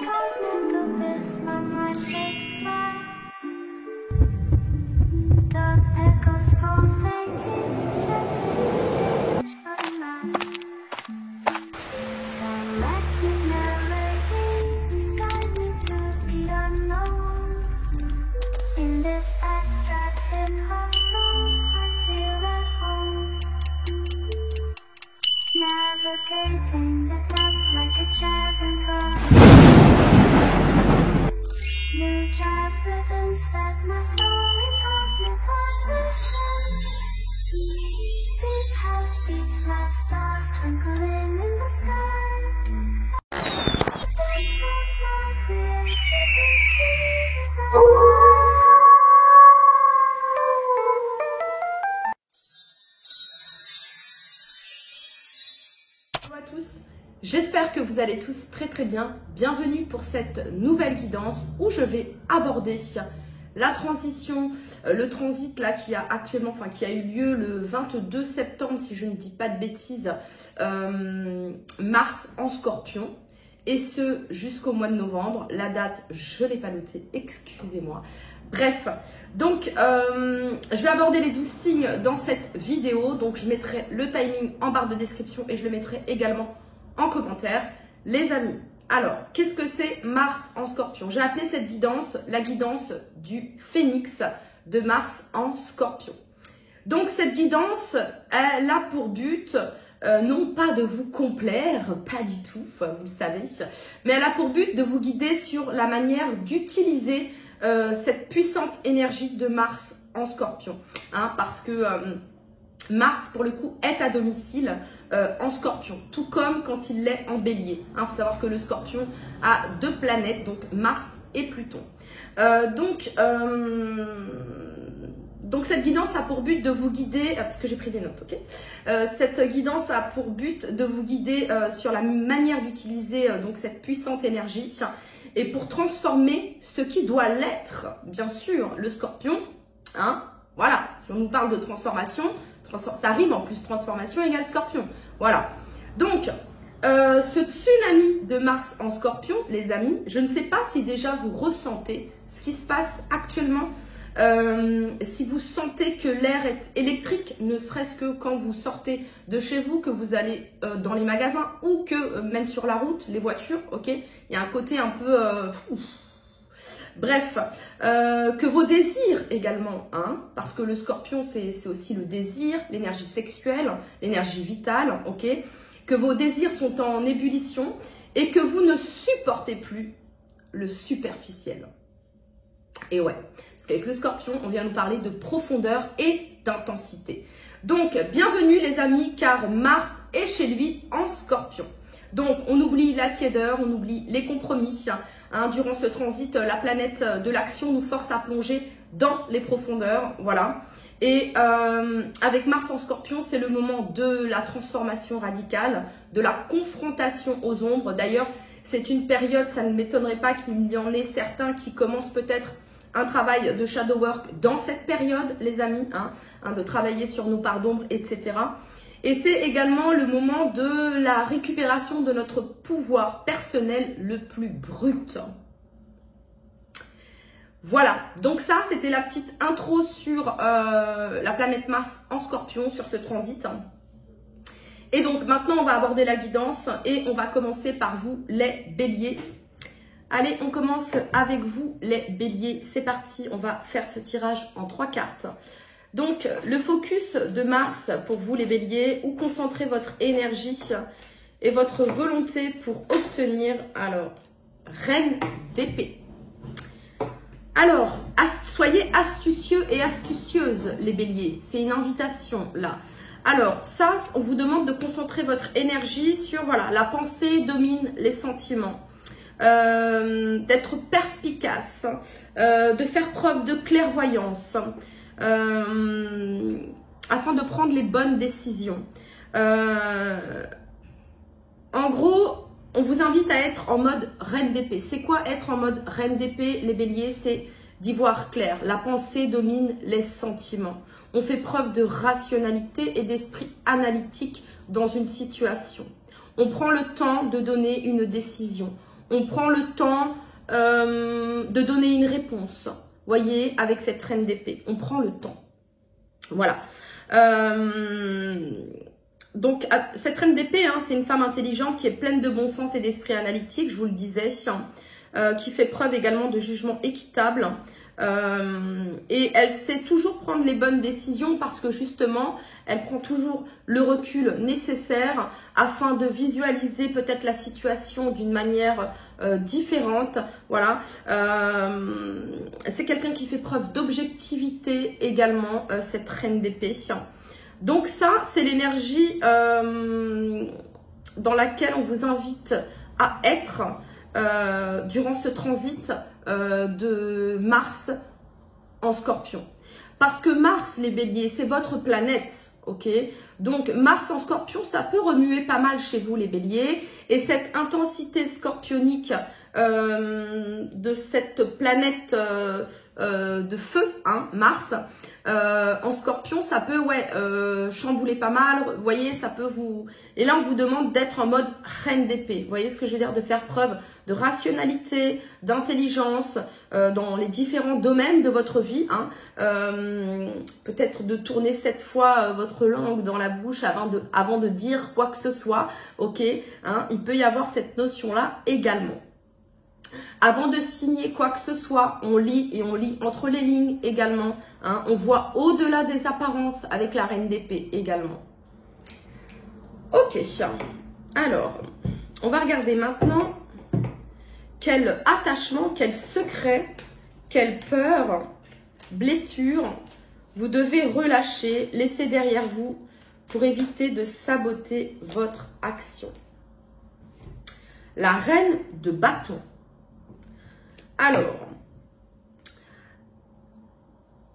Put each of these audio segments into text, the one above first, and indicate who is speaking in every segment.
Speaker 1: cosmic abyss, my mind takes flight. The echoes pulsating, setting the stage for the night. Galactic melodies guide me through the unknown. In this abstract hip-hop song, I feel at home. Navigating the depths like a jazz and new jazz rhythms set my soul in cosmic vibration. Deep house beats like stars twinkling in the sky. Dance of my creativity is on fire.
Speaker 2: Bonjour à tous, j'espère que vous allez tous très bien. Bienvenue pour cette nouvelle guidance où je vais aborder la transition, le transit là qui a actuellement, qui a eu lieu le 22 septembre si je ne dis pas de bêtises, Mars en Scorpion, et ce jusqu'au mois de novembre. La date, je ne l'ai pas notée, excusez-moi. Bref, donc je vais aborder les 12 signes dans cette vidéo. Donc je mettrai le timing en barre de description et je le mettrai également en commentaire. Les amis, alors qu'est-ce que c'est Mars en Scorpion? J'ai appelé cette guidance la guidance du phénix de Mars en Scorpion. Donc cette guidance, elle a pour but non pas de vous complaire, pas du tout, vous le savez, mais elle a pour but de vous guider sur la manière d'utiliser cette puissante énergie de Mars en Scorpion, hein, parce que Mars pour le coup est à domicile en Scorpion, tout comme quand il l'est en Bélier. Il faut savoir que le Scorpion a deux planètes, donc Mars et Pluton. Donc cette guidance a pour but de vous guider, parce que j'ai pris des notes, ok. Cette guidance a pour but de vous guider sur la manière d'utiliser donc cette puissante énergie et pour transformer ce qui doit l'être, bien sûr, le Scorpion. Hein, voilà, si on nous parle de transformation, ça rime en plus, transformation égale Scorpion. Voilà, donc ce tsunami de Mars en Scorpion, les amis, je ne sais pas si déjà vous ressentez ce qui se passe actuellement. Si vous sentez que l'air est électrique, ne serait-ce que quand vous sortez de chez vous, que vous allez dans les magasins ou que même sur la route, les voitures, ok, il y a un côté un peu... Bref, que vos désirs également, hein, parce que le Scorpion, c'est aussi le désir, l'énergie sexuelle, l'énergie vitale, ok, que vos désirs sont en ébullition et que vous ne supportez plus le superficiel. Et ouais, parce qu'avec le Scorpion, on vient nous parler de profondeur et d'intensité. Donc, bienvenue les amis, car Mars est chez lui en Scorpion. Donc, on oublie la tiédeur, on oublie les compromis. Hein, durant ce transit, la planète de l'action nous force à plonger dans les profondeurs. Voilà. Et avec Mars en Scorpion, c'est le moment de la transformation radicale, de la confrontation aux ombres. D'ailleurs, c'est une période, ça ne m'étonnerait pas qu'il y en ait certains qui commencent peut-être un travail de shadow work dans cette période, les amis, de travailler sur nos parts d'ombre, etc. Et c'est également le moment de la récupération de notre pouvoir personnel le plus brut. Voilà, donc ça, c'était la petite intro sur la planète Mars en Scorpion, sur ce transit. Et donc, maintenant, on va aborder la guidance et on va commencer par vous, les béliers. Allez, on commence avec vous, les béliers. C'est parti, on va faire ce tirage en 3 cartes. Donc, le focus de Mars pour vous, les béliers, où concentrer votre énergie et votre volonté pour obtenir, alors, Reine d'épée. Alors, soyez astucieux et astucieuses, les béliers. C'est une invitation, là. Alors, ça, on vous demande de concentrer votre énergie sur, voilà, la pensée domine les sentiments. D'être perspicace, de faire preuve de clairvoyance, afin de prendre les bonnes décisions. En gros, on vous invite à être en mode reine d'épée. C'est quoi être en mode reine d'épée, les béliers? C'est d'y voir clair. La pensée domine les sentiments. On fait preuve de rationalité et d'esprit analytique dans une situation. On prend le temps de donner une décision. on prend le temps de donner une réponse. Voyez, avec cette reine d'épée, on prend le temps. Voilà. Donc, cette reine d'épée, hein, c'est une femme intelligente qui est pleine de bon sens et d'esprit analytique, je vous le disais, qui fait preuve également de jugement équitable. Et elle sait toujours prendre les bonnes décisions parce que justement, elle prend toujours le recul nécessaire afin de visualiser peut-être la situation d'une manière différente. Voilà. C'est quelqu'un qui fait preuve d'objectivité également, cette reine d'épée. Donc ça, c'est l'énergie dans laquelle on vous invite à être durant ce transit de Mars en Scorpion. Parce que Mars, les béliers, c'est votre planète, ok? Donc Mars en Scorpion, ça peut remuer pas mal chez vous, les béliers. Et cette intensité scorpionique de cette planète de feu, hein, Mars, en Scorpion, ça peut chambouler pas mal. Vous voyez, ça peut vous... Et là, on vous demande d'être en mode reine d'épée. Vous voyez ce que je veux dire? De faire preuve de rationalité, d'intelligence dans les différents domaines de votre vie. Hein. Peut-être de tourner 7 fois votre langue dans la bouche avant de dire quoi que ce soit. Ok, hein. Il peut y avoir cette notion-là également. Avant de signer quoi que ce soit, on lit et on lit entre les lignes également. Hein. On voit au-delà des apparences avec la reine d'épée également. Ok, alors, on va regarder maintenant quel attachement, quel secret, quelle peur, blessure vous devez relâcher, laisser derrière vous pour éviter de saboter votre action. La reine de bâton. Alors,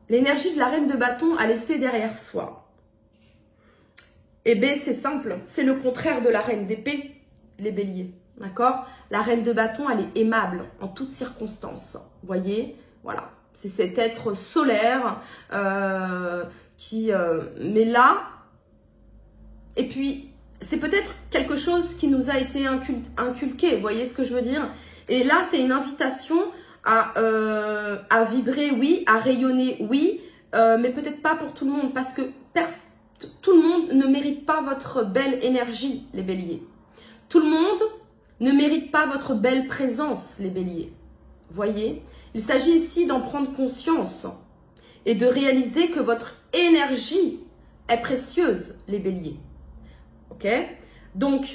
Speaker 2: l'énergie de la reine de bâton à laisser derrière soi. Eh bien, c'est simple, c'est le contraire de la reine d'épée, les béliers, d'accord? La reine de bâton, elle est aimable en toutes circonstances, vous voyez? Voilà, c'est cet être solaire mais là, et puis, c'est peut-être quelque chose qui nous a été inculqué, vous voyez ce que je veux dire? Et là, c'est une invitation à vibrer, oui, à rayonner, oui, mais peut-être pas pour tout le monde, parce que tout le monde ne mérite pas votre belle énergie, les béliers. Tout le monde ne mérite pas votre belle présence, les béliers. Voyez, il s'agit ici d'en prendre conscience et de réaliser que votre énergie est précieuse, les béliers. Ok? Donc,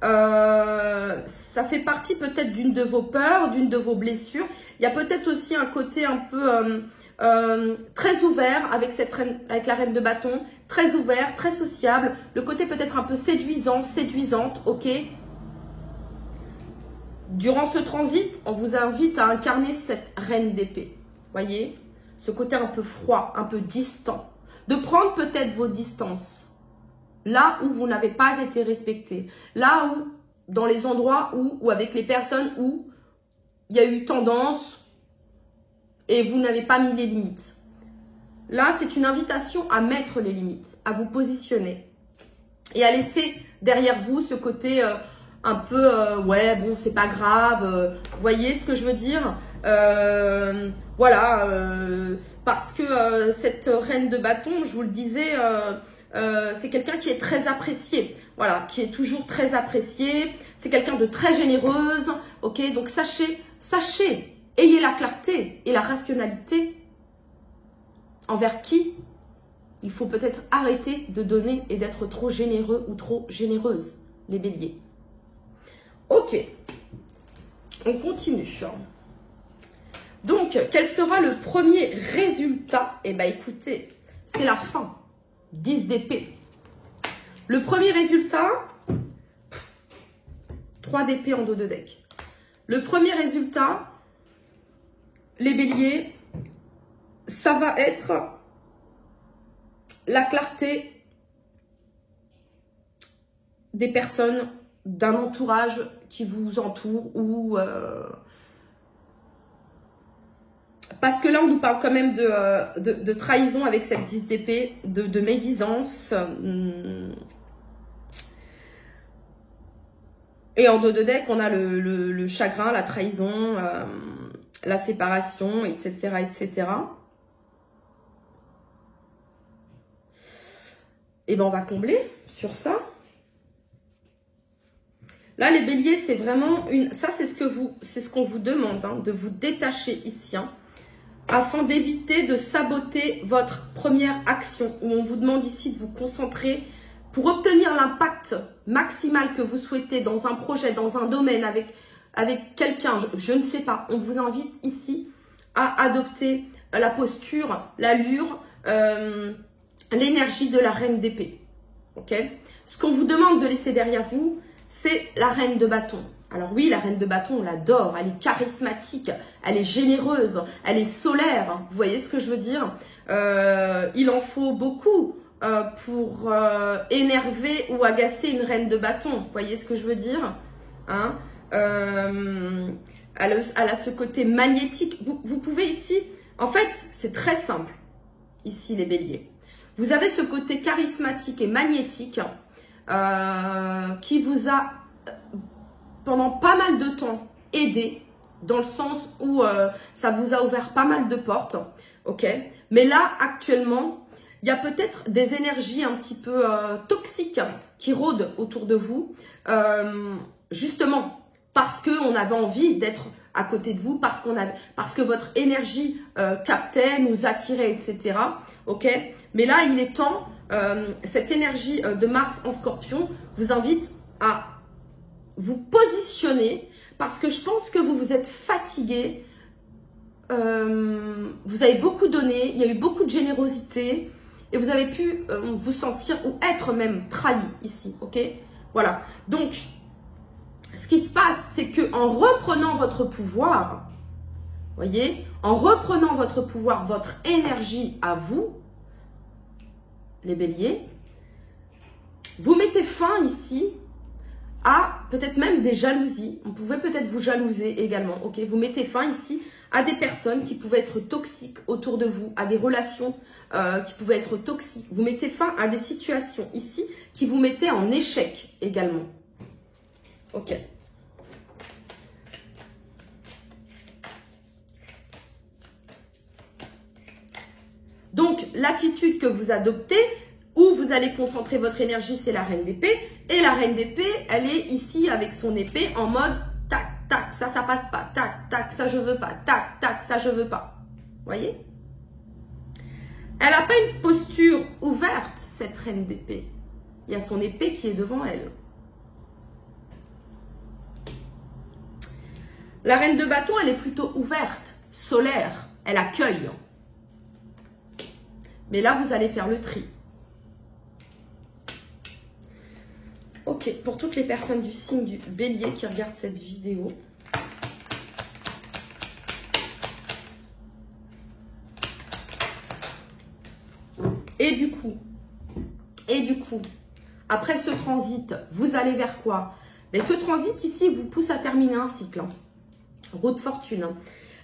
Speaker 2: ça fait partie peut-être d'une de vos peurs, d'une de vos blessures. Il y a peut-être aussi un côté un peu très ouvert avec la reine de bâton, très ouvert, très sociable. Le côté peut-être un peu séduisant, séduisante, ok? Durant ce transit, on vous invite à incarner cette reine d'épée. Voyez? Ce côté un peu froid, un peu distant. De prendre peut-être vos distances. Là où vous n'avez pas été respecté. Là où, dans les endroits ou avec les personnes où il y a eu tendance et vous n'avez pas mis les limites. Là, c'est une invitation à mettre les limites, à vous positionner. Et à laisser derrière vous ce côté un peu, ouais, bon, c'est pas grave. Voyez ce que je veux dire? Voilà, parce que cette reine de bâton, je vous le disais... c'est quelqu'un qui est très apprécié, voilà, qui est toujours très apprécié. C'est quelqu'un de très généreuse, ok? Donc sachez, ayez la clarté et la rationalité envers qui il faut peut-être arrêter de donner et d'être trop généreux ou trop généreuse, les béliers. Ok, on continue. Donc, quel sera le premier résultat? Eh bien, écoutez, c'est la fin. 10 d'épée. Le premier résultat, 3 d'épée en dos de deck. Le premier résultat, les béliers, ça va être la clarté des personnes, d'un entourage qui vous entoure ou... Parce que là, on nous parle quand même de trahison avec cette 10 d'épée, de médisance. Et en dos de deck, on a le chagrin, la trahison, la séparation, etc., etc. Et ben on va combler sur ça. Là, les béliers, c'est vraiment une... Ça, c'est ce qu'on vous demande, hein, de vous détacher ici, hein, afin d'éviter de saboter votre première action, où on vous demande ici de vous concentrer pour obtenir l'impact maximal que vous souhaitez dans un projet, dans un domaine, avec quelqu'un, je ne sais pas. On vous invite ici à adopter la posture, l'allure, l'énergie de la reine d'épée. Ok? Ce qu'on vous demande de laisser derrière vous, c'est la reine de bâton. Alors oui, la reine de bâton, on l'adore, elle est charismatique, elle est généreuse, elle est solaire. Vous voyez ce que je veux dire? Il en faut beaucoup pour énerver ou agacer une reine de bâton. Vous voyez ce que je veux dire, hein? Elle a ce côté magnétique. Vous pouvez ici, en fait, c'est très simple, ici les béliers. Vous avez ce côté charismatique et magnétique qui vous a, pendant pas mal de temps, aidé, dans le sens où ça vous a ouvert pas mal de portes, ok? Mais là, actuellement, il y a peut-être des énergies un petit peu toxiques qui rôdent autour de vous, justement parce qu'on avait envie d'être à côté de vous, parce que votre énergie captait, nous attirait, etc. Ok? Mais là, il est temps, cette énergie de Mars en Scorpion vous invite à vous positionner, parce que je pense que vous vous êtes fatigué, vous avez beaucoup donné, il y a eu beaucoup de générosité, et vous avez pu vous sentir ou être même trahi ici, ok? Voilà, donc ce qui se passe, c'est que en reprenant votre pouvoir, voyez, en reprenant votre pouvoir, votre énergie à vous, les béliers, vous mettez fin ici à peut-être même des jalousies. On pouvait peut-être vous jalouser également, ok? Vous mettez fin ici à des personnes qui pouvaient être toxiques autour de vous, à des relations qui pouvaient être toxiques. Vous mettez fin à des situations ici qui vous mettaient en échec également. Ok. Donc, l'attitude que vous adoptez, où vous allez concentrer votre énergie, c'est la reine d'épée. Et la reine d'épée, elle est ici avec son épée en mode tac, tac, ça passe pas, tac, tac, ça je veux pas, tac, tac, ça je veux pas. Voyez? Elle n'a pas une posture ouverte, cette reine d'épée. Il y a son épée qui est devant elle. La reine de bâton, elle est plutôt ouverte, solaire, elle accueille. Mais là, vous allez faire le tri. Ok, pour toutes les personnes du signe du bélier qui regardent cette vidéo. Et du coup, après ce transit, vous allez vers quoi? Mais ce transit ici vous pousse à terminer un cycle. Hein. Roue de fortune.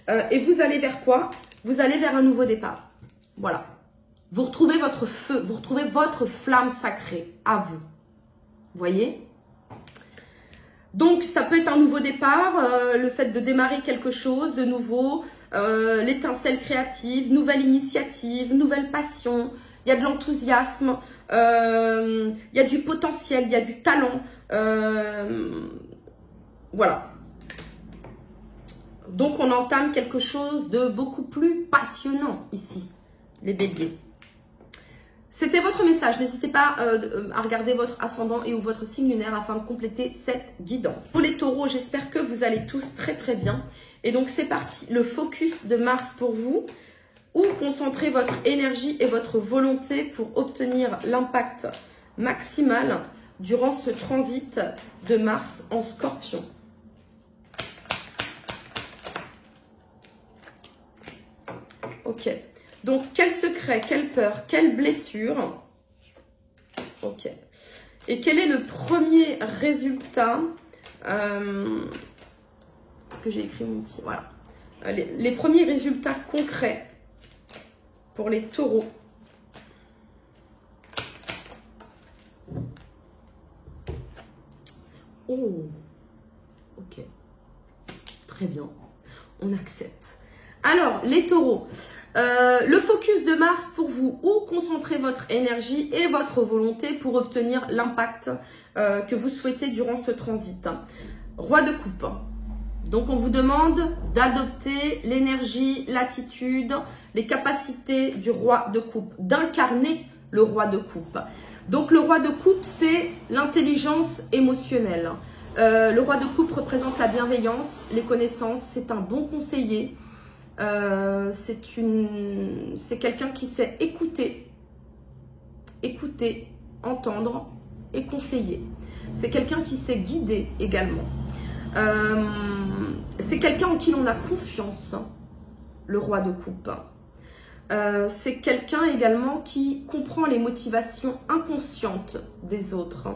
Speaker 2: Hein. Et vous allez vers quoi? Vous allez vers un nouveau départ. Voilà. Vous retrouvez votre feu, vous retrouvez votre flamme sacrée à vous. Voyez? Donc, ça peut être un nouveau départ, le fait de démarrer quelque chose de nouveau, l'étincelle créative, nouvelle initiative, nouvelle passion. Il y a de l'enthousiasme, il y a du potentiel, il y a du talent. Voilà. Donc, on entame quelque chose de beaucoup plus passionnant ici, les béliers. C'était votre message. N'hésitez pas à regarder votre ascendant et ou votre signe lunaire afin de compléter cette guidance. Pour les taureaux, j'espère que vous allez tous très très bien. Et donc, c'est parti. Le focus de Mars pour vous. Où concentrer votre énergie et votre volonté pour obtenir l'impact maximal durant ce transit de Mars en Scorpion. Ok. Donc, quel secret, quelle peur, quelle blessure? Ok. Et quel est le premier résultat? Parce que j'ai écrit mon petit... Voilà. Les premiers résultats concrets pour les taureaux. Oh. Très bien, on accepte. Alors, les taureaux, le focus de Mars pour vous, où concentrer votre énergie et votre volonté pour obtenir l'impact que vous souhaitez durant ce transit. Roi de coupe. Donc, on vous demande d'adopter l'énergie, l'attitude, les capacités du roi de coupe, d'incarner le roi de coupe. Donc, le roi de coupe, c'est l'intelligence émotionnelle. Le roi de coupe représente la bienveillance, les connaissances, c'est un bon conseiller. C'est quelqu'un qui sait écouter, entendre et conseiller. C'est quelqu'un qui sait guider également. C'est quelqu'un en qui l'on a confiance, le roi de coupe. C'est quelqu'un également qui comprend les motivations inconscientes des autres.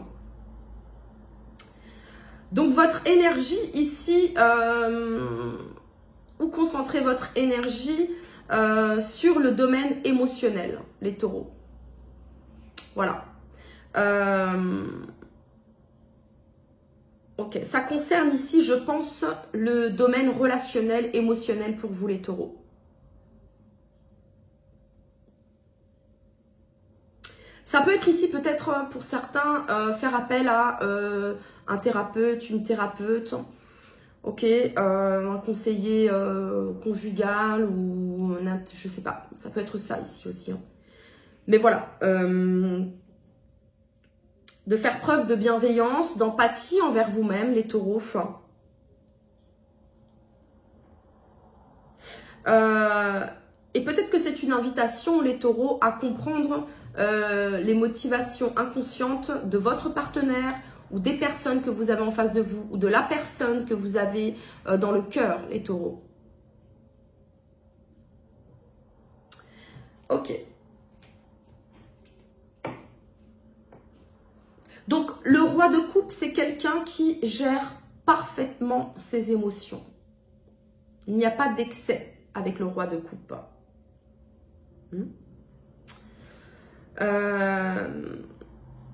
Speaker 2: Donc votre énergie ici, où concentrer votre énergie sur le domaine émotionnel, les taureaux. Voilà. Ok, ça concerne ici, je pense, le domaine relationnel, émotionnel pour vous les taureaux. Ça peut être ici peut-être pour certains faire appel à un thérapeute, une thérapeute, ok, un conseiller conjugal ou je sais pas, ça peut être ça ici aussi. Hein. Mais voilà, de faire preuve de bienveillance, d'empathie envers vous-même, les taureaux. Et peut-être que c'est une invitation, les taureaux, à comprendre les motivations inconscientes de votre partenaire ou des personnes que vous avez en face de vous ou de la personne que vous avez dans le cœur, les taureaux. Ok. Donc, le roi de coupe, c'est quelqu'un qui gère parfaitement ses émotions. Il n'y a pas d'excès avec le roi de coupe.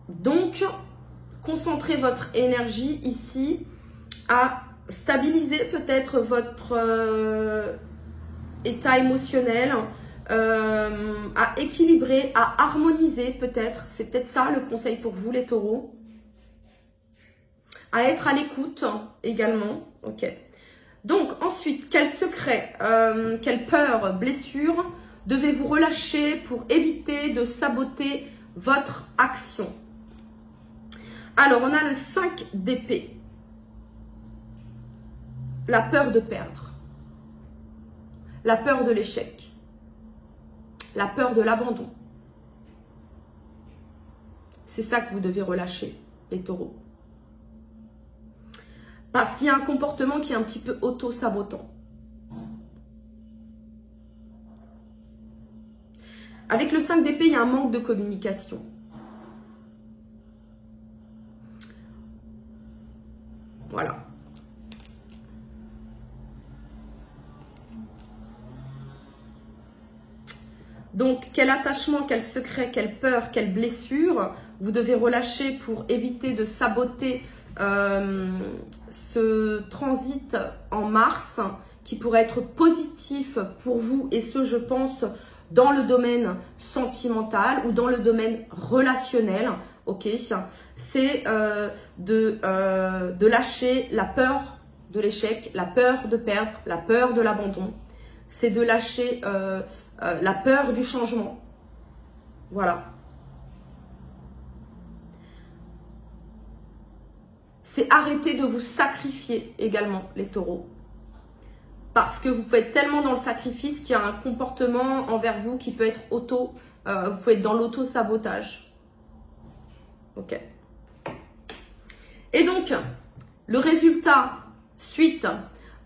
Speaker 2: Donc, concentrez votre énergie ici à stabiliser peut-être votre état émotionnel, à équilibrer, à harmoniser peut-être. C'est peut-être ça le conseil pour vous les taureaux. À être à l'écoute également. Ok. Donc ensuite, quel secret, quelle peur, blessure devez-vous relâcher pour éviter de saboter votre action? Alors, on a le 5 d'épée. La peur de perdre. La peur de l'échec. La peur de l'abandon. C'est ça que vous devez relâcher, les taureaux. Parce qu'il y a un comportement qui est un petit peu auto-sabotant. Avec le 5 d'épée, il y a un manque de communication. Voilà. Donc, quel attachement, quel secret, quelle peur, quelle blessure vous devez relâcher pour éviter de saboter ce transit en Mars qui pourrait être positif pour vous, et ce, je pense, dans le domaine sentimental ou dans le domaine relationnel. Ok, c'est de lâcher la peur de l'échec, la peur de perdre, la peur de l'abandon. C'est de lâcher la peur du changement. Voilà. C'est arrêter de vous sacrifier également, les taureaux. Parce que vous pouvez être tellement dans le sacrifice qu'il y a un comportement envers vous qui peut être vous pouvez être dans l'auto-sabotage. Ok. Et donc, le résultat, suite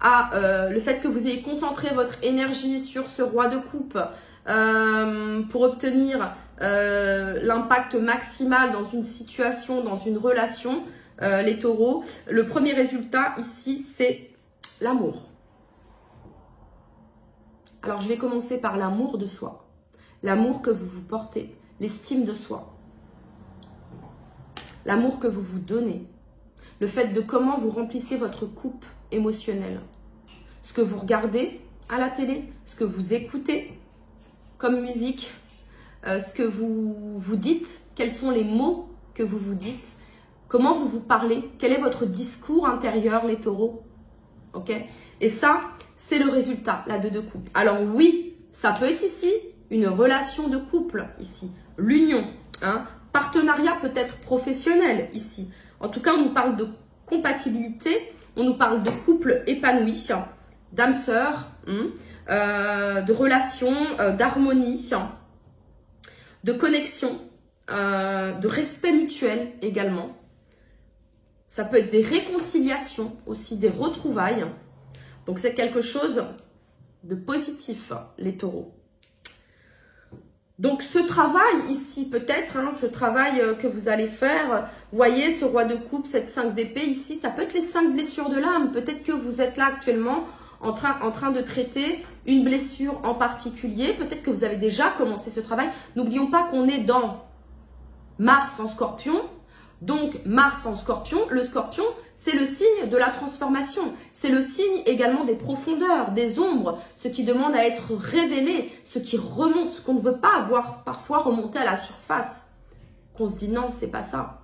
Speaker 2: à le fait que vous ayez concentré votre énergie sur ce roi de coupe pour obtenir l'impact maximal dans une situation, dans une relation, les taureaux, le premier résultat ici, c'est l'amour. Alors, je vais commencer par l'amour de soi, l'amour que vous vous portez, l'estime de soi, l'amour que vous vous donnez, le fait de comment vous remplissez votre coupe émotionnelle. ce que vous regardez à la télé, ce que vous écoutez comme musique, ce que vous vous dites, quels sont les mots que vous vous dites, comment vous vous parlez, quel est votre discours intérieur, les taureaux. Ok? Et ça, c'est le résultat, la 2 de coupe. Alors oui, ça peut être ici une relation de couple, ici, l'union, hein, partenariat peut-être professionnel ici. En tout cas, on nous parle de compatibilité, on nous parle de couple épanoui, d'âme sœur, de relation, d'harmonie, de connexion, de respect mutuel également. Ça peut être des réconciliations aussi, des retrouvailles. Donc c'est quelque chose de positif, les taureaux. Donc ce travail ici, peut-être, hein, ce travail que vous allez faire, vous voyez ce roi de coupe, cette 5 d'épée ici, ça peut être les 5 blessures de l'âme. Peut-être que vous êtes là actuellement en train de traiter une blessure en particulier. Peut-être que vous avez déjà commencé ce travail. N'oublions pas qu'on est dans Mars en Scorpion. Donc Mars en Scorpion, le Scorpion, c'est le signe de la transformation. C'est le signe également des profondeurs, des ombres, ce qui demande à être révélé, ce qui remonte, ce qu'on ne veut pas avoir parfois remonter à la surface. Qu'on se dit non, c'est pas ça.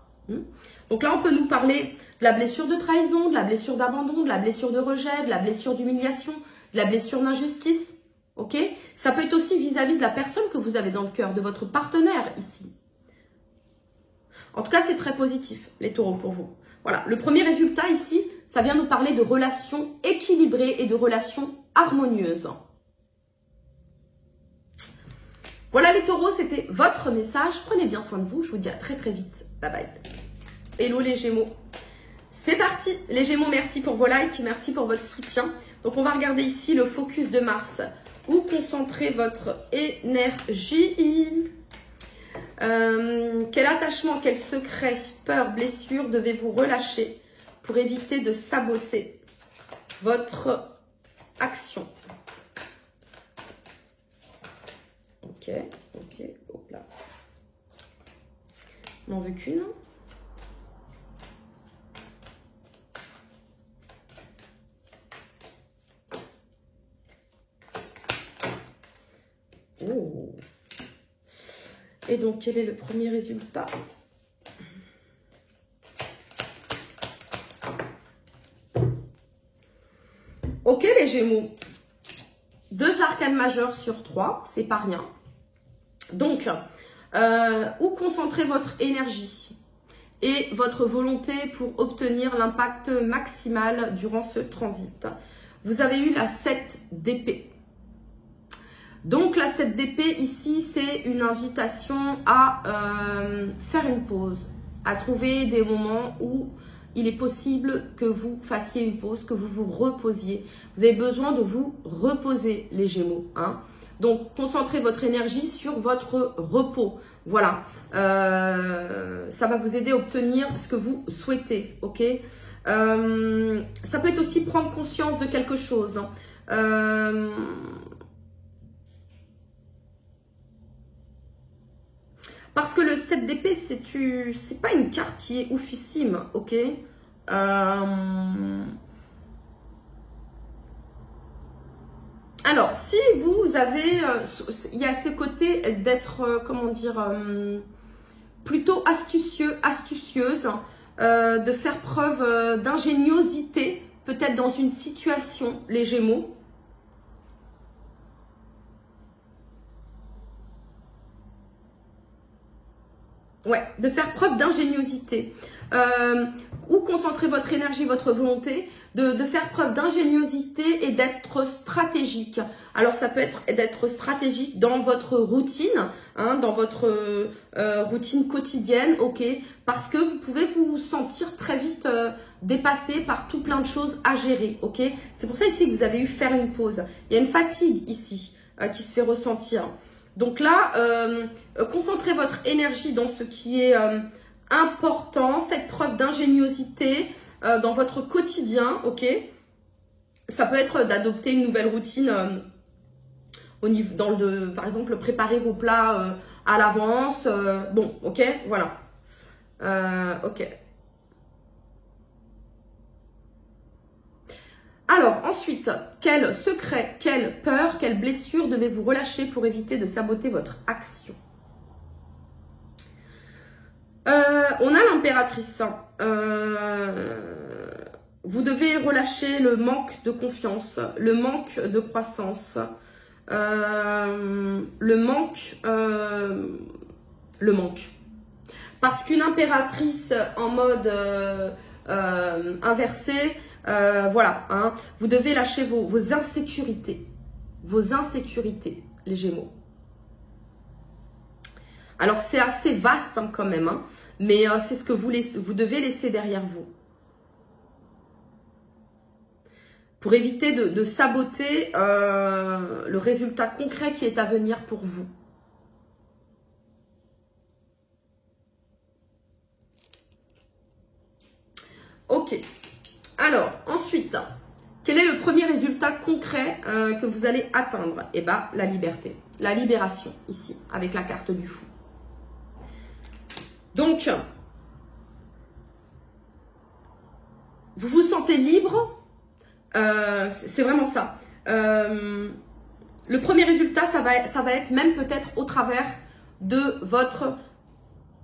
Speaker 2: Donc là, on peut nous parler de la blessure de trahison, de la blessure d'abandon, de la blessure de rejet, de la blessure d'humiliation, de la blessure d'injustice. Ok? Ça peut être aussi vis-à-vis de la personne que vous avez dans le cœur, de votre partenaire ici. En tout cas, c'est très positif, les taureaux, pour vous. Voilà, le premier résultat ici, ça vient nous parler de relations équilibrées et de relations harmonieuses. Voilà les taureaux, c'était votre message. Prenez bien soin de vous, je vous dis à très très vite. Bye bye. Hello les gémeaux. C'est parti, les gémeaux, merci pour vos likes, merci pour votre soutien. Donc on va regarder ici le focus de Mars. Où concentrer votre énergie? Quel attachement, quel secret, peur, blessure devez-vous relâcher pour éviter de saboter votre action? Ok, hop là. On n'en veut qu'une. Oh. Et donc, quel est le premier résultat? Ok, les Gémeaux. 2 arcanes majeures sur 3, c'est pas rien. Donc, où concentrer votre énergie et votre volonté pour obtenir l'impact maximal durant ce transit? Vous avez eu la 7 d'épée. Donc la 7 d'épée ici, c'est une invitation à faire une pause, à trouver des moments où il est possible que vous fassiez une pause, que vous vous reposiez. Vous avez besoin de vous reposer, les Gémeaux. Hein. Donc concentrez votre énergie sur votre repos. Voilà, ça va vous aider à obtenir ce que vous souhaitez. Ok, ça peut être aussi prendre conscience de quelque chose. Parce que le 7 d'épée, c'est pas une carte qui est oufissime, ok? Alors, si vous avez... il y a ce côté d'être, comment dire, plutôt astucieux, astucieuse, de faire preuve d'ingéniosité, peut-être dans une situation, les Gémeaux. Ouais, de faire preuve d'ingéniosité. Où concentrer votre énergie, votre volonté, de faire preuve d'ingéniosité et d'être stratégique. Alors, ça peut être d'être stratégique dans votre routine, hein, dans votre routine quotidienne, ok, parce que vous pouvez vous sentir très vite dépassé par tout plein de choses à gérer, ok. C'est pour ça ici que vous avez eu faire une pause. Il y a une fatigue ici qui se fait ressentir. Donc là, concentrez votre énergie dans ce qui est important. Faites preuve d'ingéniosité dans votre quotidien, ok? Ça peut être d'adopter une nouvelle routine au niveau, par exemple, préparer vos plats à l'avance. Bon, ok, voilà. Ok. Alors, ensuite, quel secret, quelle peur, quelle blessure devez-vous relâcher pour éviter de saboter votre action? On a l'impératrice. Vous devez relâcher le manque de confiance, le manque de croissance, le manque. Parce qu'une impératrice en mode inversé, voilà, hein, vous devez lâcher vos insécurités. Vos insécurités, les Gémeaux. Alors, c'est assez vaste hein, quand même, hein, mais c'est ce que vous devez laisser derrière vous. Pour éviter de saboter le résultat concret qui est à venir pour vous. Ok. Alors, ensuite, quel est le premier résultat concret que vous allez atteindre? Eh bien, la liberté. La libération, ici, avec la carte du fou. Donc, vous vous sentez libre, c'est vraiment ça. Le premier résultat, ça va être même peut-être au travers de votre...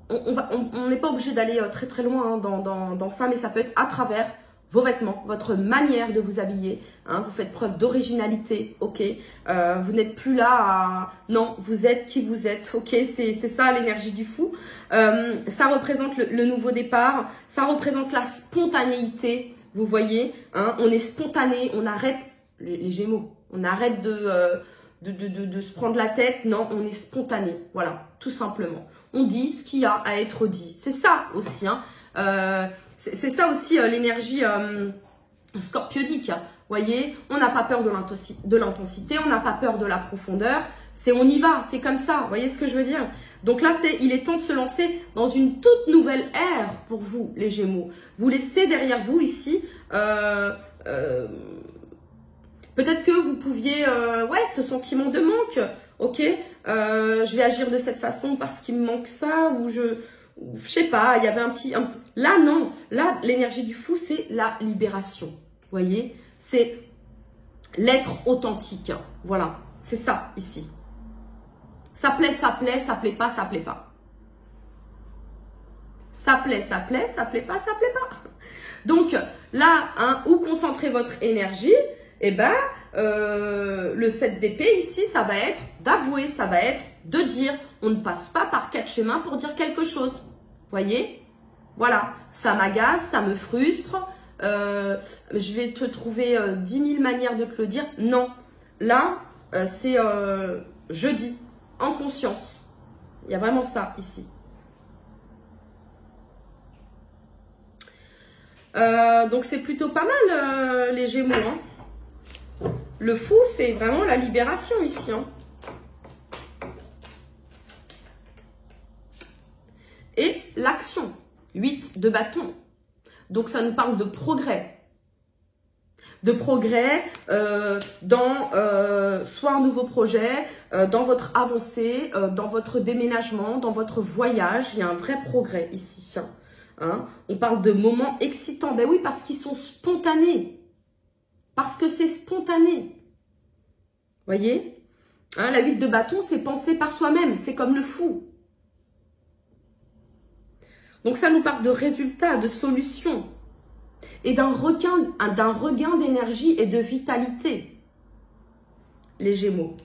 Speaker 2: On n'est pas obligé d'aller très très loin hein, dans ça, mais ça peut être à travers vos vêtements, votre manière de vous habiller. Hein, vous faites preuve d'originalité, ok. Vous n'êtes plus là à... Non, vous êtes qui vous êtes, ok. C'est ça l'énergie du fou. Ça représente le nouveau départ. Ça représente la spontanéité. Vous voyez, hein, on est spontané. On arrête, les Gémeaux, on arrête de se prendre la tête. Non, on est spontané. Voilà, tout simplement. On dit ce qu'il y a à être dit. C'est ça aussi, hein. C'est ça aussi l'énergie scorpionique. Vous voyez, on n'a pas peur de l'intensité, on n'a pas peur de la profondeur. C'est on y va, c'est comme ça. Vous voyez ce que je veux dire? Donc là, il est temps de se lancer dans une toute nouvelle ère pour vous, les Gémeaux. Vous laissez derrière vous ici... peut-être que vous pouviez... ouais, ce sentiment de manque. Ok, je vais agir de cette façon parce qu'il me manque ça, ou je sais pas, il y avait un petit... Là, non. Là, l'énergie du fou, c'est la libération. Vous voyez? C'est l'être authentique. Voilà, c'est ça, ici. Ça plaît, ça plaît, ça plaît pas, ça plaît pas. Ça plaît, ça plaît, ça plaît pas, ça plaît pas. Donc, là, hein, où concentrer votre énergie? Eh ben, le 7 d'épée ici, ça va être d'avouer, ça va être de dire. On ne passe pas par 4 chemins pour dire quelque chose. Voyez? Voilà, ça m'agace, ça me frustre. Je vais te trouver 10 000 manières de te le dire. Non, là, c'est je dis, en conscience. Il y a vraiment ça ici. Donc, c'est plutôt pas mal, les Gémeaux, hein. Le fou, c'est vraiment la libération ici. Hein. Et l'action. 8 de bâton. Donc, ça nous parle de progrès. De progrès dans soit un nouveau projet, dans votre avancée, dans votre déménagement, dans votre voyage. Il y a un vrai progrès ici. Hein. On parle de moments excitants. Ben oui, parce qu'ils sont spontanés. Parce que c'est spontané. Voyez, hein, la 8 de bâton, c'est penser par soi-même. C'est comme le fou. Donc, ça nous parle de résultats, de solutions. Et d'un regain d'énergie et de vitalité. Les Gémeaux.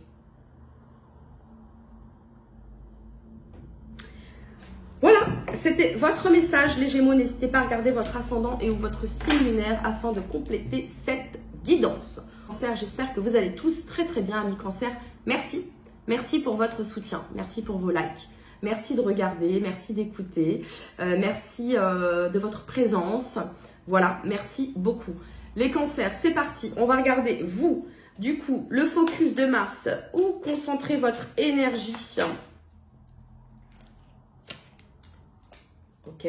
Speaker 2: Voilà, c'était votre message, les Gémeaux. N'hésitez pas à regarder votre ascendant et ou votre signe lunaire afin de compléter cette guidance. Cancer, j'espère que vous allez tous très très bien, amis Cancer. Merci. Merci pour votre soutien. Merci pour vos likes. Merci de regarder. Merci d'écouter. Merci de votre présence. Voilà, merci beaucoup. Les Cancers, c'est parti. On va regarder, vous, du coup, le focus de Mars. Où concentrer votre énergie? Ok.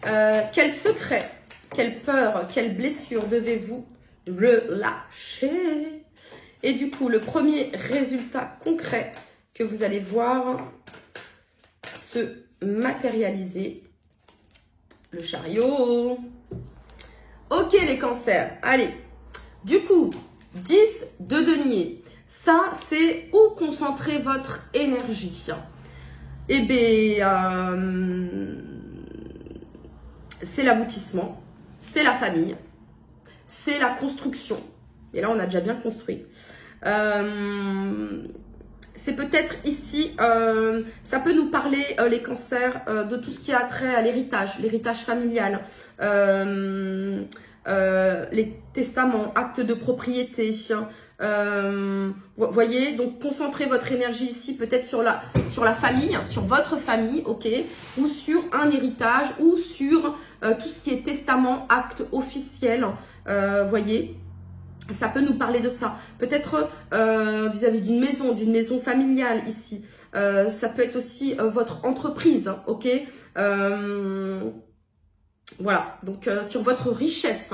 Speaker 2: Quel secret, quelle peur, quelle blessure devez-vous relâcher? Et du coup, le premier résultat concret que vous allez voir se matérialiser, le chariot. Ok les Cancers, allez, Du coup, 10 de denier. Ça, c'est où concentrer votre énergie. Eh bien, c'est l'aboutissement, c'est la famille, c'est la construction. Et là, on a déjà bien construit. C'est peut-être ici, ça peut nous parler, les cancers, de tout ce qui a trait à l'héritage familial, les testaments, actes de propriété. Vous voyez, donc concentrez votre énergie ici peut-être sur la famille, sur votre famille, ok, ou sur un héritage, ou sur tout ce qui est testament, acte officiel, voyez. Ça peut nous parler de ça. Peut-être vis-à-vis d'une maison familiale ici. Ça peut être aussi votre entreprise, hein, ok. Voilà, donc sur votre richesse,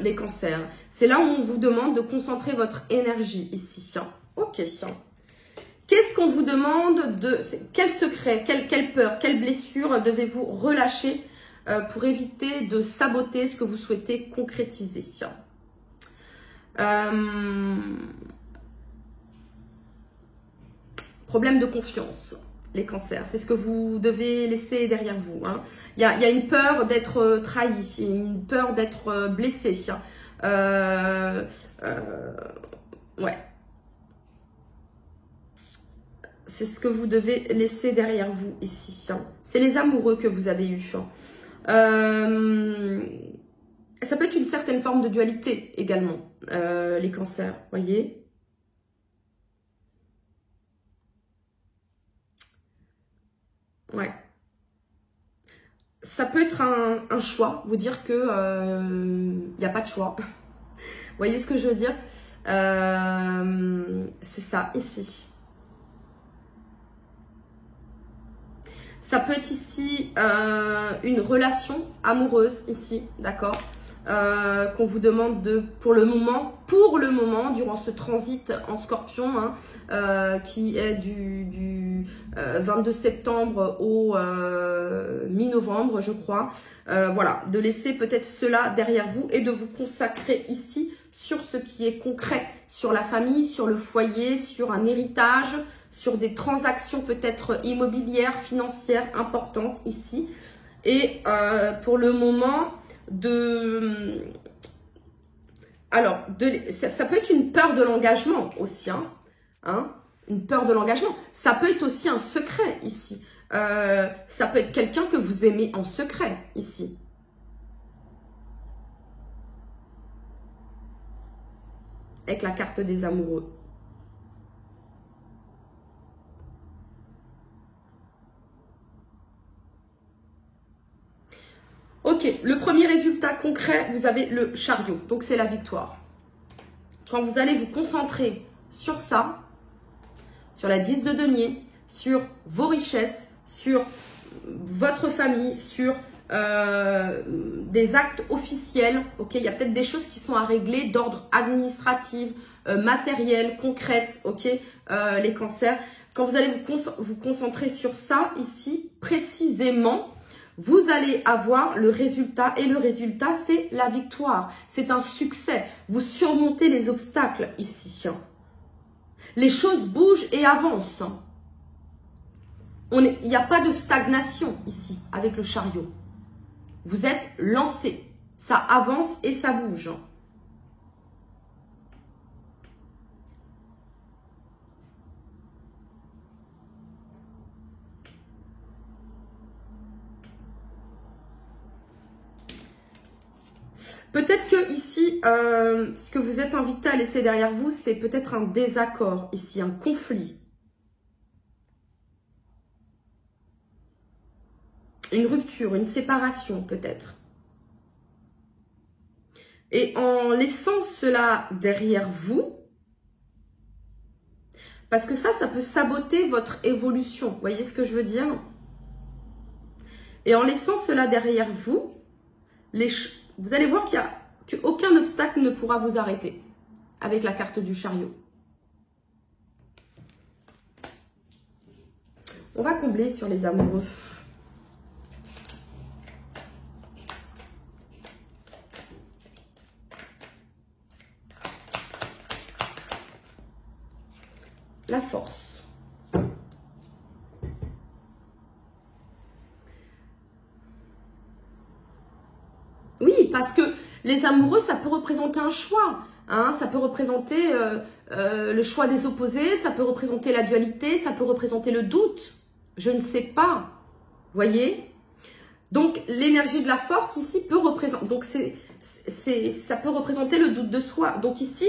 Speaker 2: les cancers. C'est là où on vous demande de concentrer votre énergie ici. Ok. Qu'est-ce qu'on vous demande de... Quel secret, quelle peur, quelle blessure devez-vous relâcher pour éviter de saboter ce que vous souhaitez concrétiser? Problème de confiance, les cancers, c'est ce que vous devez laisser derrière vous. Hein. Il y a une peur d'être trahi, une peur d'être blessé. Ouais. C'est ce que vous devez laisser derrière vous ici. C'est les amoureux que vous avez eus. Ça peut être une certaine forme de dualité également, les cancers, voyez. Ouais. Ça peut être un choix, vous dire que il n'y a pas de choix. Vous voyez ce que je veux dire? C'est ça, ici. Ça peut être ici une relation amoureuse, ici, d'accord, qu'on vous demande de, pour le moment, durant ce transit en Scorpion, hein, qui est du 22 septembre au mi-novembre, je crois. Voilà, de laisser peut-être cela derrière vous et de vous consacrer ici sur ce qui est concret, sur la famille, sur le foyer, sur un héritage, sur des transactions peut-être immobilières, financières importantes ici. Et pour le moment, ça peut être une peur de l'engagement aussi, hein, une peur de l'engagement. Ça peut être aussi un secret ici. Ça peut être quelqu'un que vous aimez en secret ici. Avec la carte des amoureux. Ok, le premier résultat concret, vous avez le chariot, donc c'est la victoire. Quand vous allez vous concentrer sur ça, sur la 10 de denier, sur vos richesses, sur votre famille, sur des actes officiels, ok, il y a peut-être des choses qui sont à régler d'ordre administratif, matériel, concrète, ok, les cancers. Quand vous allez vous concentrer sur ça ici, précisément, vous allez avoir le résultat et le résultat, c'est la victoire. C'est un succès. Vous surmontez les obstacles ici. Les choses bougent et avancent. Il n'y a pas de stagnation ici avec le chariot. Vous êtes lancé. Ça avance et ça bouge. Peut-être que ici, ce que vous êtes invité à laisser derrière vous, c'est peut-être un désaccord ici, un conflit. Une rupture, une séparation peut-être. Et en laissant cela derrière vous, parce que ça peut saboter votre évolution. Vous voyez ce que je veux dire? Et en laissant cela derrière vous, vous allez voir qu'aucun obstacle ne pourra vous arrêter avec la carte du chariot. On va combler sur les amoureux. la force. Oui, parce que les amoureux, ça peut représenter un choix. Hein, ça peut représenter le choix des opposés, ça peut représenter la dualité, ça peut représenter le doute. Je ne sais pas. Voyez? Donc, l'énergie de la force ici peut représenter. Donc, ça peut représenter le doute de soi. Donc, ici,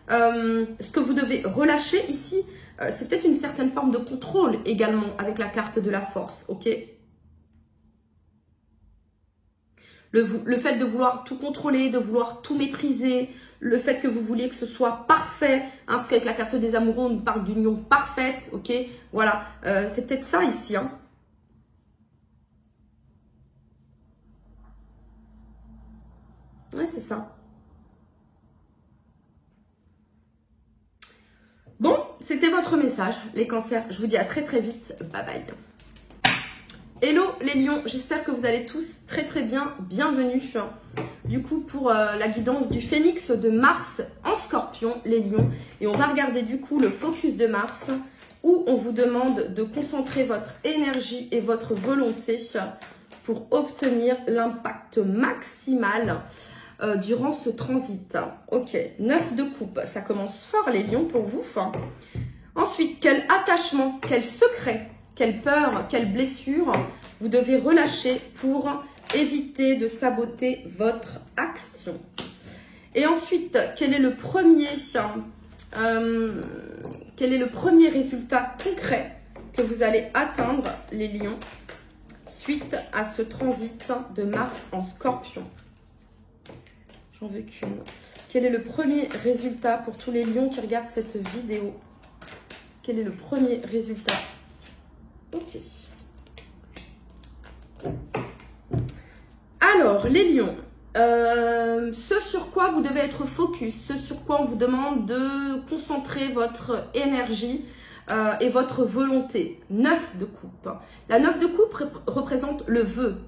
Speaker 2: ce que vous devez relâcher ici, c'est peut-être une certaine forme de contrôle également avec la carte de la force. Ok? Le fait de vouloir tout contrôler, de vouloir tout maîtriser, le fait que vous vouliez que ce soit parfait, hein, parce qu'avec la carte des amoureux, on parle d'union parfaite, ok? Voilà, c'est peut-être ça ici, hein. Ouais, c'est ça. Bon, c'était votre message, les cancers. Je vous dis à très très vite. Bye bye. Hello les lions, j'espère que vous allez tous très très bien. Bienvenue du coup pour la guidance du phénix de Mars en scorpion, les lions. Et on va regarder du coup le focus de Mars où on vous demande de concentrer votre énergie et votre volonté pour obtenir l'impact maximal durant ce transit. Ok, 9 de coupe, ça commence fort les lions pour vous. Ensuite, quel attachement, quel secret, quelle peur, quelle blessure vous devez relâcher pour éviter de saboter votre action. Et ensuite, quel est le premier résultat concret que vous allez atteindre, les lions, suite à ce transit de Mars en scorpion? J'en veux qu'une. Quel est le premier résultat pour tous les lions qui regardent cette vidéo? Quel est le premier résultat? Ok. Alors, les lions, ce sur quoi vous devez être focus, ce sur quoi on vous demande de concentrer votre énergie et votre volonté. 9 de coupe. La 9 de coupe représente le vœu,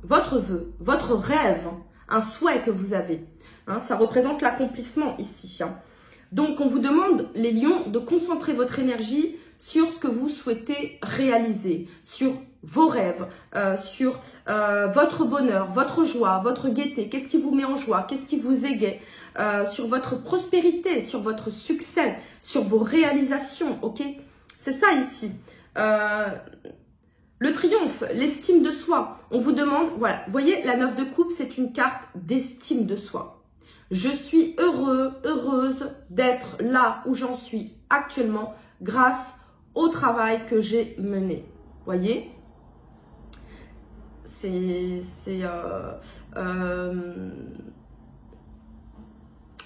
Speaker 2: votre rêve, un souhait que vous avez. Hein, ça représente l'accomplissement ici. Hein. Donc, on vous demande, les lions, de concentrer votre énergie sur ce que vous souhaitez réaliser, sur vos rêves, sur votre bonheur, votre joie, votre gaieté. Qu'est-ce qui vous met en joie? Qu'est-ce qui vous égaie? Sur votre prospérité, sur votre succès, sur vos réalisations, ok? C'est ça ici. Le triomphe, l'estime de soi. On vous demande, voilà, vous voyez, la 9 de coupe, c'est une carte d'estime de soi. Je suis heureuse d'être là où j'en suis actuellement grâce au travail que j'ai mené. Voyez?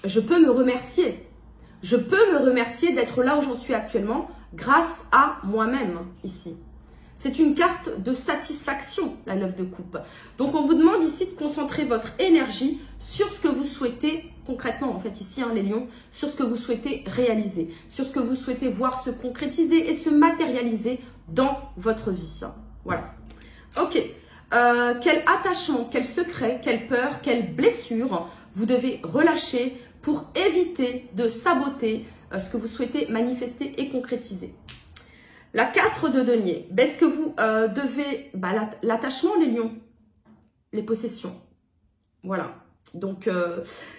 Speaker 2: Je peux me remercier. Je peux me remercier d'être là où j'en suis actuellement grâce à moi-même ici. C'est une carte de satisfaction, la 9 de coupe. Donc, on vous demande ici de concentrer votre énergie sur ce que vous souhaitez concrètement, en fait, ici, hein, les lions, sur ce que vous souhaitez réaliser, sur ce que vous souhaitez voir se concrétiser et se matérialiser dans votre vie. Voilà. Ok. Quel attachement, quel secret, quelle peur, quelle blessure vous devez relâcher pour éviter de saboter ce que vous souhaitez manifester et concrétiser. La 4 de denier, est-ce que vous devez, l'attachement les lions, les possessions, voilà. Donc,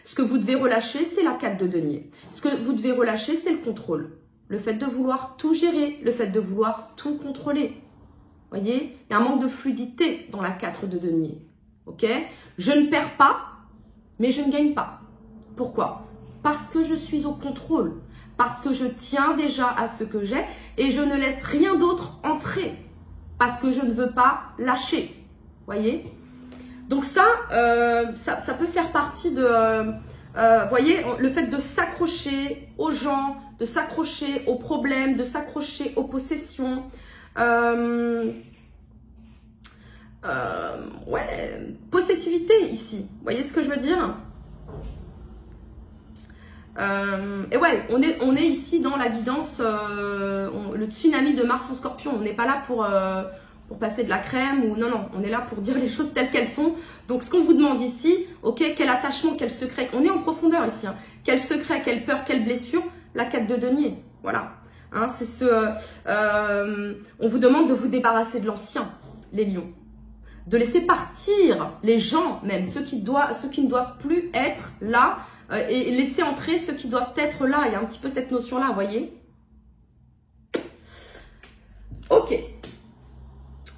Speaker 2: ce que vous devez relâcher, c'est la 4 de denier. Ce que vous devez relâcher, c'est le contrôle. Le fait de vouloir tout gérer, le fait de vouloir tout contrôler. Voyez, il y a un manque de fluidité dans la 4 de denier. Ok? Je ne perds pas, mais je ne gagne pas. Pourquoi? Parce que je suis au contrôle. Parce que je tiens déjà à ce que j'ai et je ne laisse rien d'autre entrer. Parce que je ne veux pas lâcher. Voyez? Donc ça, ça peut faire partie de... voyez, le fait de s'accrocher aux gens, de s'accrocher aux problèmes, de s'accrocher aux possessions. Ouais, possessivité ici. Vous voyez ce que je veux dire? Et ouais, on est ici dans la guidance, le tsunami de Mars en Scorpion. On n'est pas là pour passer de la crème ou non, on est là pour dire les choses telles qu'elles sont. Donc, ce qu'on vous demande ici, ok, quel attachement, quel secret, on est en profondeur ici. Hein. Quel secret, quelle peur, quelle blessure, la 4 de denier. Voilà. Hein, on vous demande de vous débarrasser de l'ancien, les lions. De laisser partir les gens même, ceux qui ne doivent plus être là, et laisser entrer ceux qui doivent être là. Il y a un petit peu cette notion-là, vous voyez. Ok.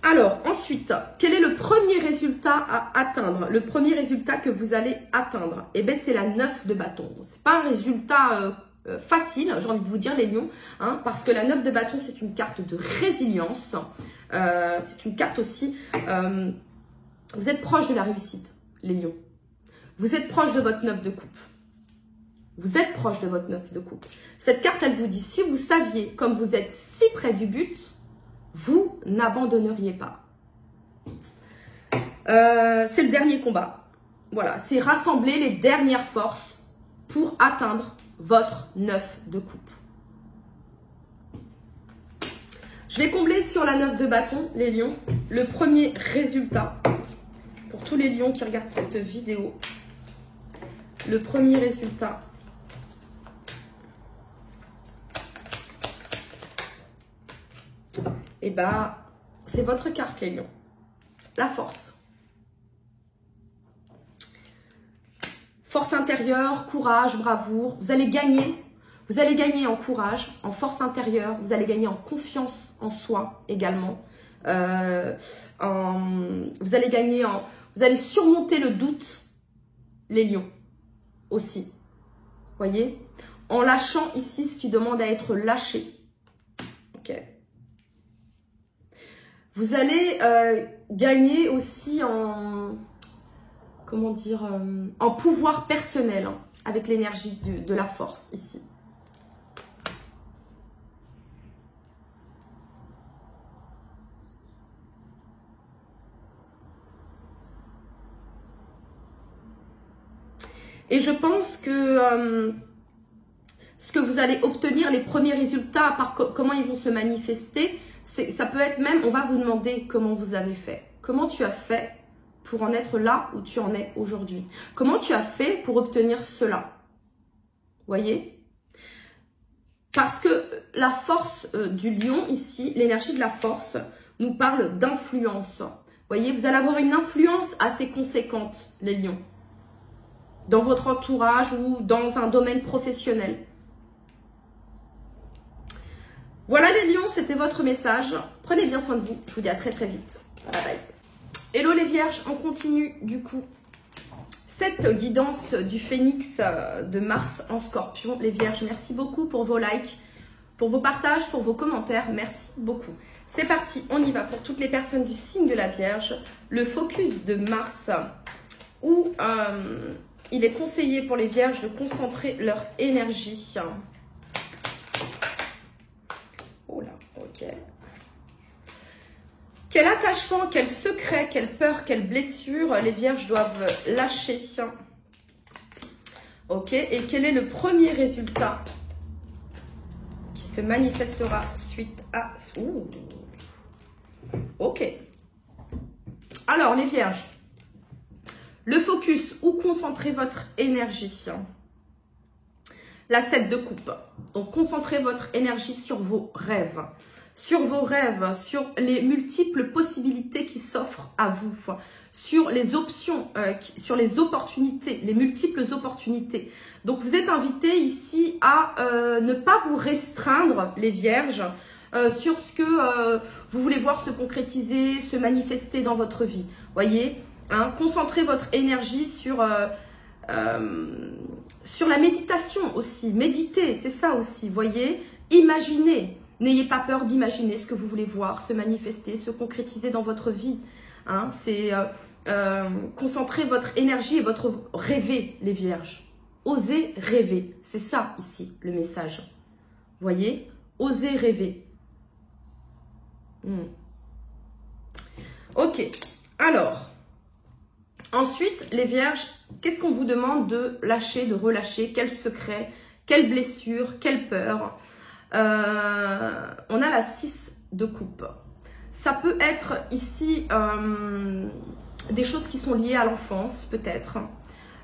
Speaker 2: Alors, ensuite, quel est le premier résultat à atteindre? Le premier résultat que vous allez atteindre, eh bien, c'est la 9 de bâton. C'est pas un résultat facile, j'ai envie de vous dire, les lions, hein, parce que la 9 de bâton, c'est une carte de résilience. C'est une carte aussi... vous êtes proche de la réussite, les lions. Vous êtes proche de votre 9 de coupe. Vous êtes proche de votre 9 de coupe. Cette carte, elle vous dit, si vous saviez, comme vous êtes si près du but, vous n'abandonneriez pas. C'est le dernier combat. Voilà, c'est rassembler les dernières forces pour atteindre votre 9 de coupe. Je vais combler sur la 9 de bâton, les lions. Le premier résultat, pour tous les lions qui regardent cette vidéo, le premier résultat, et ben, c'est votre carte, les lions. La force. Force intérieure, courage, bravoure. Vous allez gagner. Vous allez gagner en courage, en force intérieure. Vous allez gagner en confiance en soi également. Vous allez gagner en... Vous allez surmonter le doute, les lions, aussi. Voyez? En lâchant ici ce qui demande à être lâché. Ok. Vous allez gagner aussi en, comment dire, en pouvoir personnel, hein, avec l'énergie de la force ici. Et je pense que ce que vous allez obtenir, les premiers résultats, par comment ils vont se manifester, ça peut être même, on va vous demander comment vous avez fait. Comment tu as fait pour en être là où tu en es aujourd'hui? Comment tu as fait pour obtenir cela? Voyez? Parce que la force du lion ici, l'énergie de la force, nous parle d'influence. Voyez? Vous allez avoir une influence assez conséquente, les lions, dans votre entourage ou dans un domaine professionnel. Voilà les lions, c'était votre message. Prenez bien soin de vous. Je vous dis à très très vite. Bye bye. Hello les vierges, on continue du coup cette guidance du phénix de Mars en scorpion. Les vierges, merci beaucoup pour vos likes, pour vos partages, pour vos commentaires. Merci beaucoup. C'est parti, on y va pour toutes les personnes du signe de la Vierge. Le focus de Mars où il est conseillé pour les vierges de concentrer leur énergie. Oh là, ok. Quel attachement, quel secret, quelle peur, quelle blessure les vierges doivent lâcher. Ok, et quel est le premier résultat qui se manifestera suite à... Ouh. Ok. Alors, les vierges, le focus, où concentrer votre énergie? La 7 de coupe. Donc, concentrez votre énergie sur vos rêves. Sur vos rêves, sur les multiples possibilités qui s'offrent à vous. Sur les options, sur les opportunités, les multiples opportunités. Donc, vous êtes invités ici à ne pas vous restreindre, les vierges, sur ce que vous voulez voir se concrétiser, se manifester dans votre vie. Voyez, hein, concentrez votre énergie sur la méditation aussi. Méditez, c'est ça aussi, voyez. Imaginez. N'ayez pas peur d'imaginer ce que vous voulez voir se manifester, se concrétiser dans votre vie. Hein, c'est concentrer votre énergie et votre rêver, les vierges. Osez rêver. C'est ça ici, le message. Voyez, osez rêver. Ok, alors, ensuite, les vierges, qu'est-ce qu'on vous demande de lâcher, de relâcher? Quel secret, quelle blessure, quelle peur? On a la 6 de coupe. Ça peut être ici des choses qui sont liées à l'enfance, peut-être.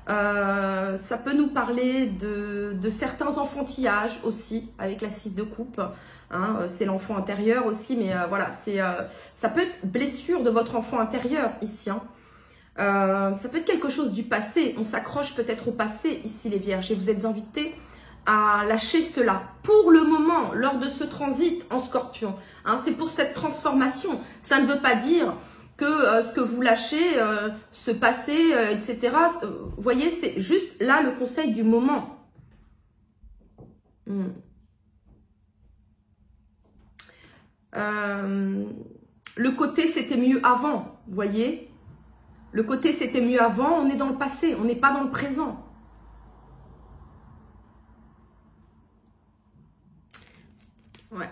Speaker 2: Ça peut nous parler de certains enfantillages aussi, avec la 6 de coupe. Hein, c'est l'enfant intérieur aussi, mais voilà, ça peut être blessure de votre enfant intérieur ici. Hein. Ça peut être quelque chose du passé. On s'accroche peut-être au passé ici, les vierges, et vous êtes invités à lâcher cela pour le moment, lors de ce transit en scorpion. Hein, c'est pour cette transformation. Ça ne veut pas dire que ce que vous lâchez, ce passé, etc. Vous voyez, c'est juste là le conseil du moment. Le côté c'était mieux avant, vous voyez. Le côté c'était mieux avant, on est dans le passé, on n'est pas dans le présent. Ouais.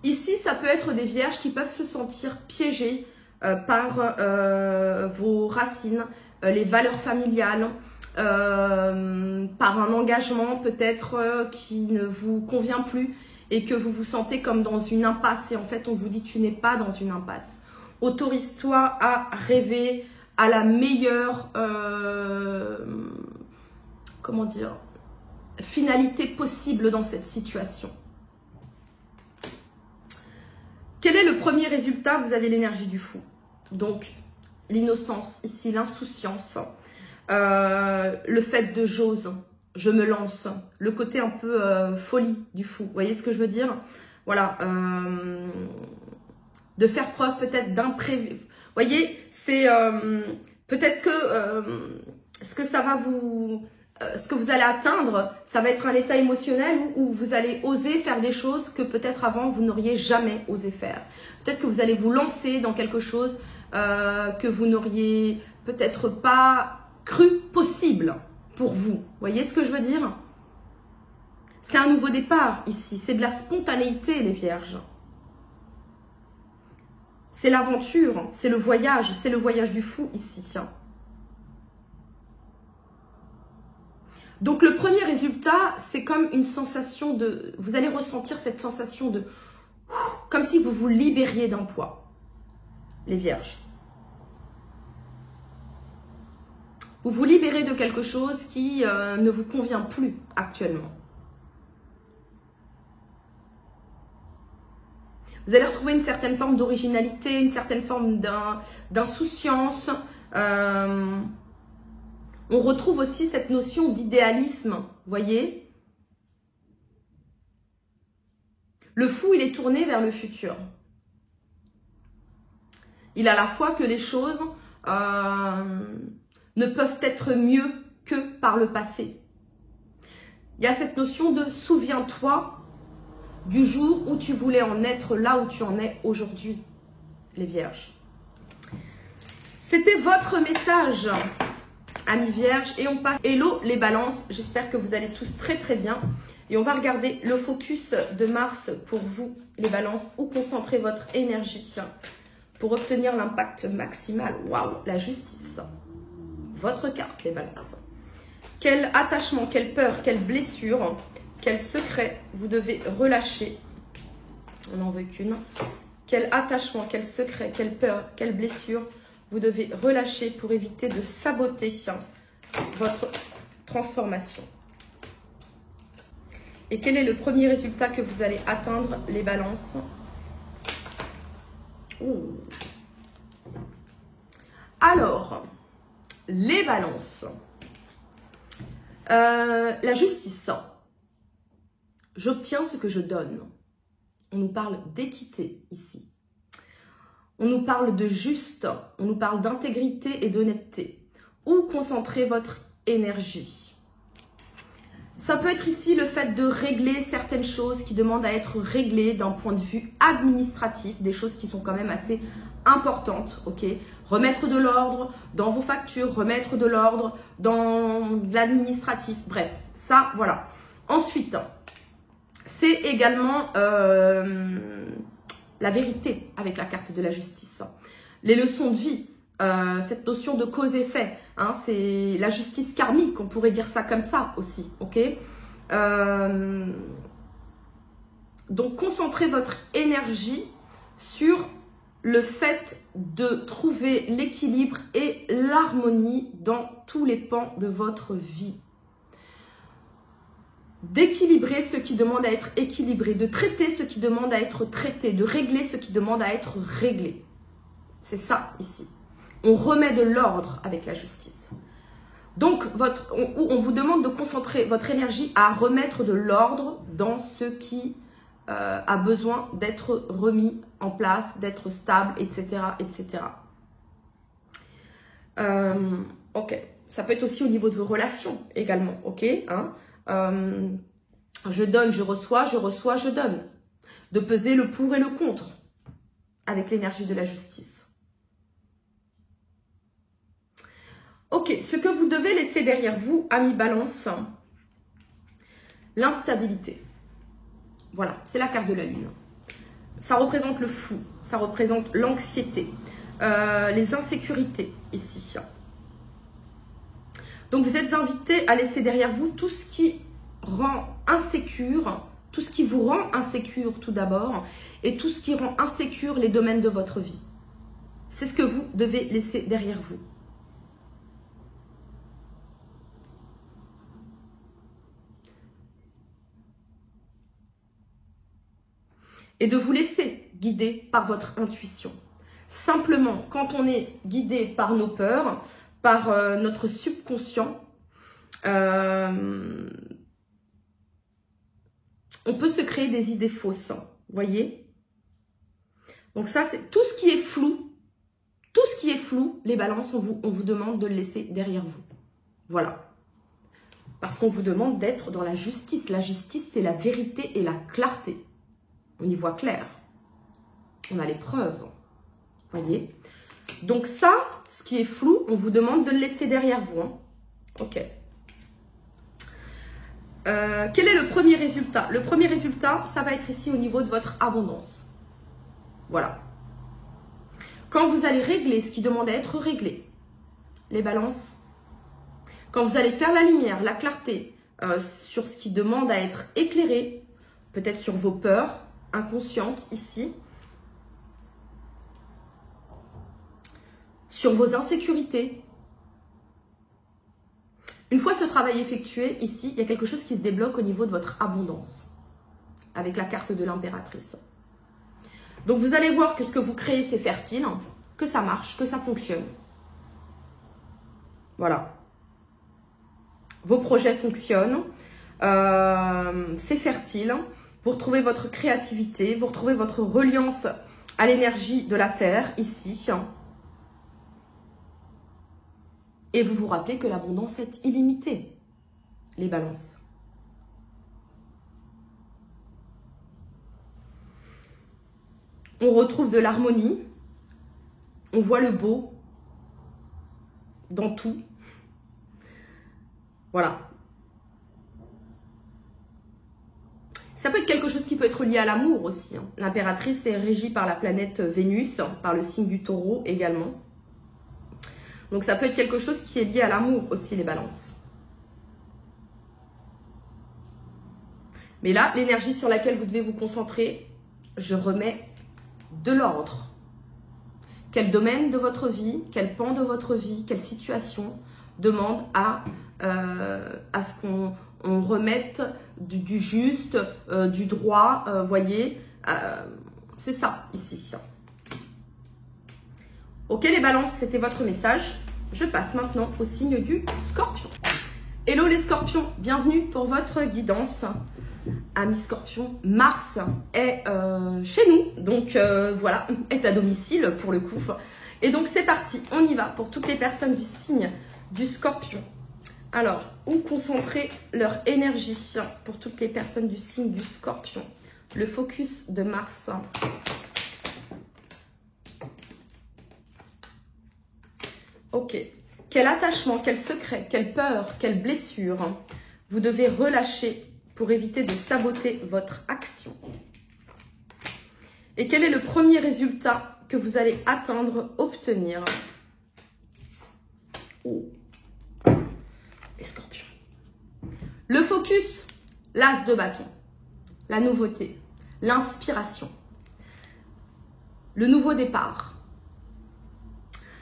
Speaker 2: Ici, ça peut être des vierges qui peuvent se sentir piégées par vos racines, les valeurs familiales, par un engagement peut-être qui ne vous convient plus et que vous vous sentez comme dans une impasse. Et en fait, on vous dit tu n'es pas dans une impasse. Autorise-toi à rêver à la meilleure, comment dire, finalité possible dans cette situation. Quel est le premier résultat? Vous avez l'énergie du fou. Donc, l'innocence ici, l'insouciance, le fait de j'ose, je me lance, le côté un peu folie du fou. Vous voyez ce que je veux dire? Voilà. De faire preuve peut-être d'imprévu. Vous voyez, c'est peut-être que ce que ça va vous... ce que vous allez atteindre, ça va être un état émotionnel où vous allez oser faire des choses que peut-être avant vous n'auriez jamais osé faire. Peut-être que vous allez vous lancer dans quelque chose que vous n'auriez peut-être pas cru possible pour vous. Vous voyez ce que je veux dire? C'est un nouveau départ ici, c'est de la spontanéité les vierges. C'est l'aventure, c'est le voyage du fou ici. Donc, le premier résultat, c'est comme une sensation de... Vous allez ressentir cette sensation de... Comme si vous vous libériez d'un poids, les vierges. Vous vous libérez de quelque chose qui ne vous convient plus actuellement. Vous allez retrouver une certaine forme d'originalité, une certaine forme d'insouciance. On retrouve aussi cette notion d'idéalisme, vous voyez. Le fou, il est tourné vers le futur. Il a la foi que les choses ne peuvent être mieux que par le passé. Il y a cette notion de souviens-toi du jour où tu voulais en être là où tu en es aujourd'hui, les vierges. C'était votre message, amis vierges, et on passe. Hello les balances, j'espère que vous allez tous très très bien. Et on va regarder le focus de Mars pour vous, les balances, où concentrer votre énergie pour obtenir l'impact maximal. Waouh, la justice. Votre carte, les balances. Quel attachement, quelle peur, quelle blessure, quel secret vous devez relâcher. On n'en veut qu'une. Quel attachement, quel secret, quelle peur, quelle blessure vous devez relâcher pour éviter de saboter votre transformation. Et quel est le premier résultat que vous allez atteindre, les balances? Ouh. Alors, les balances. La justice. J'obtiens ce que je donne. On nous parle d'équité ici. On nous parle de juste, on nous parle d'intégrité et d'honnêteté. Où concentrer votre énergie? Ça peut être ici le fait de régler certaines choses qui demandent à être réglées d'un point de vue administratif, des choses qui sont quand même assez importantes, ok? Remettre de l'ordre dans vos factures, remettre de l'ordre dans l'administratif, bref, ça, voilà. Ensuite, c'est également la vérité avec la carte de la justice. Les leçons de vie, cette notion de cause-effet, Hein, c'est la justice karmique, on pourrait dire ça comme ça aussi, ok? Donc, concentrez votre énergie sur le fait de trouver l'équilibre et l'harmonie dans tous les pans de votre vie. D'équilibrer ce qui demande à être équilibré, de traiter ce qui demande à être traité, de régler ce qui demande à être réglé. C'est ça ici. On remet de l'ordre avec la justice. Donc, on vous demande de concentrer votre énergie à remettre de l'ordre dans ce qui a besoin d'être remis en place, d'être stable, etc. etc. Ok. Ça peut être aussi au niveau de vos relations également, ok, hein? Je donne, je reçois, je donne. De peser le pour et le contre avec l'énergie de la justice. Ok, ce que vous devez laisser derrière vous, amis Balance, l'instabilité. Voilà, c'est la carte de la lune. Ça représente le flou, ça représente l'anxiété, les insécurités ici. Donc, vous êtes invité à laisser derrière vous tout ce qui rend insécure, tout ce qui vous rend insécure tout d'abord, et tout ce qui rend insécure les domaines de votre vie. C'est ce que vous devez laisser derrière vous. Et de vous laisser guider par votre intuition. Simplement, quand on est guidé par nos peurs, par notre subconscient, on peut se créer des idées fausses, voyez. Donc ça, c'est tout ce qui est flou. Tout ce qui est flou, les balances, on vous demande de le laisser derrière vous. Voilà. Parce qu'on vous demande d'être dans la justice. La justice, c'est la vérité et la clarté. On y voit clair. On a les preuves. Voyez. Donc ça, ce qui est flou, on vous demande de le laisser derrière vous. Hein. Ok. Quel est le premier résultat? Le premier résultat, ça va être ici au niveau de votre abondance. Voilà. Quand vous allez régler ce qui demande à être réglé, les balances, quand vous allez faire la lumière, la clarté sur ce qui demande à être éclairé, peut-être sur vos peurs inconscientes ici, sur vos insécurités. Une fois ce travail effectué, ici, il y a quelque chose qui se débloque au niveau de votre abondance, avec la carte de l'impératrice. Donc, vous allez voir que ce que vous créez, c'est fertile, que ça marche, que ça fonctionne. Voilà. Vos projets fonctionnent, c'est fertile, vous retrouvez votre créativité, vous retrouvez votre reliance à l'énergie de la Terre, ici. Et vous vous rappelez que l'abondance est illimitée, les balances. On retrouve de l'harmonie, on voit le beau dans tout. Voilà. Ça peut être quelque chose qui peut être lié à l'amour aussi. Hein. L'impératrice est régie par la planète Vénus, par le signe du Taureau également. Donc ça peut être quelque chose qui est lié à l'amour aussi, les balances. Mais là, l'énergie sur laquelle vous devez vous concentrer, je remets de l'ordre. Quel domaine de votre vie, quel pan de votre vie, quelle situation demande à ce qu'on remette du juste, du droit, voyez, c'est ça ici. Ok les balances, c'était votre message. Je passe maintenant au signe du Scorpion. Hello les Scorpions, bienvenue pour votre guidance. Amis Scorpion, Mars est chez nous, donc voilà, est à domicile pour le coup. Et donc c'est parti, on y va pour toutes les personnes du signe du Scorpion. Alors, où concentrer leur énergie pour toutes les personnes du signe du Scorpion? Le focus de Mars. Ok. Quel attachement, quel secret, quelle peur, quelle blessure vous devez relâcher pour éviter de saboter votre action? Et quel est le premier résultat que vous allez atteindre, obtenir? Oh, Le focus, l'as de bâton, la nouveauté, l'inspiration, le nouveau départ.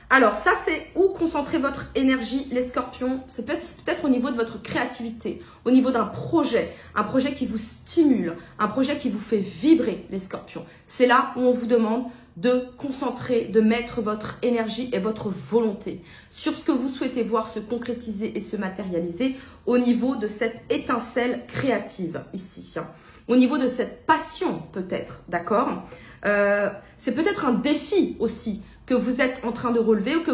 Speaker 2: Alors ça, c'est où concentrer votre énergie, les scorpions. C'est peut-être au niveau de votre créativité, au niveau d'un projet qui vous stimule, un projet qui vous fait vibrer, les scorpions. C'est là où on vous demande de concentrer, de mettre votre énergie et votre volonté sur ce que vous souhaitez voir se concrétiser et se matérialiser au niveau de cette étincelle créative ici. Au niveau de cette passion peut-être, d'accord? C'est peut-être un défi aussi que vous êtes en train de relever ou que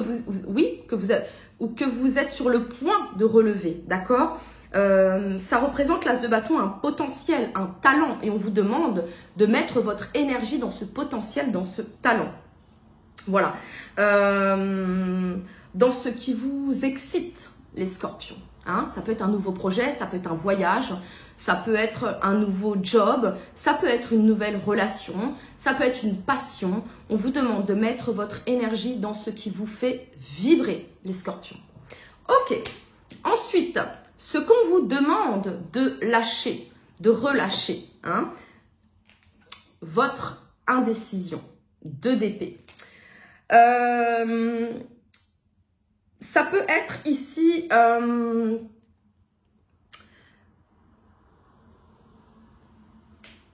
Speaker 2: vous êtes sur le point de relever, d'accord? Ça représente l'as de bâton, un potentiel, un talent, et on vous demande de mettre votre énergie dans ce potentiel, dans ce talent. Voilà. Dans ce qui vous excite, les scorpions. Hein? Ça peut être un nouveau projet, ça peut être un voyage, ça peut être un nouveau job, ça peut être une nouvelle relation, ça peut être une passion. On vous demande de mettre votre énergie dans ce qui vous fait vibrer, les scorpions. Ok. Ensuite, ce qu'on vous demande de lâcher, de relâcher, hein, votre indécision, 2 d'épée. Ça peut être ici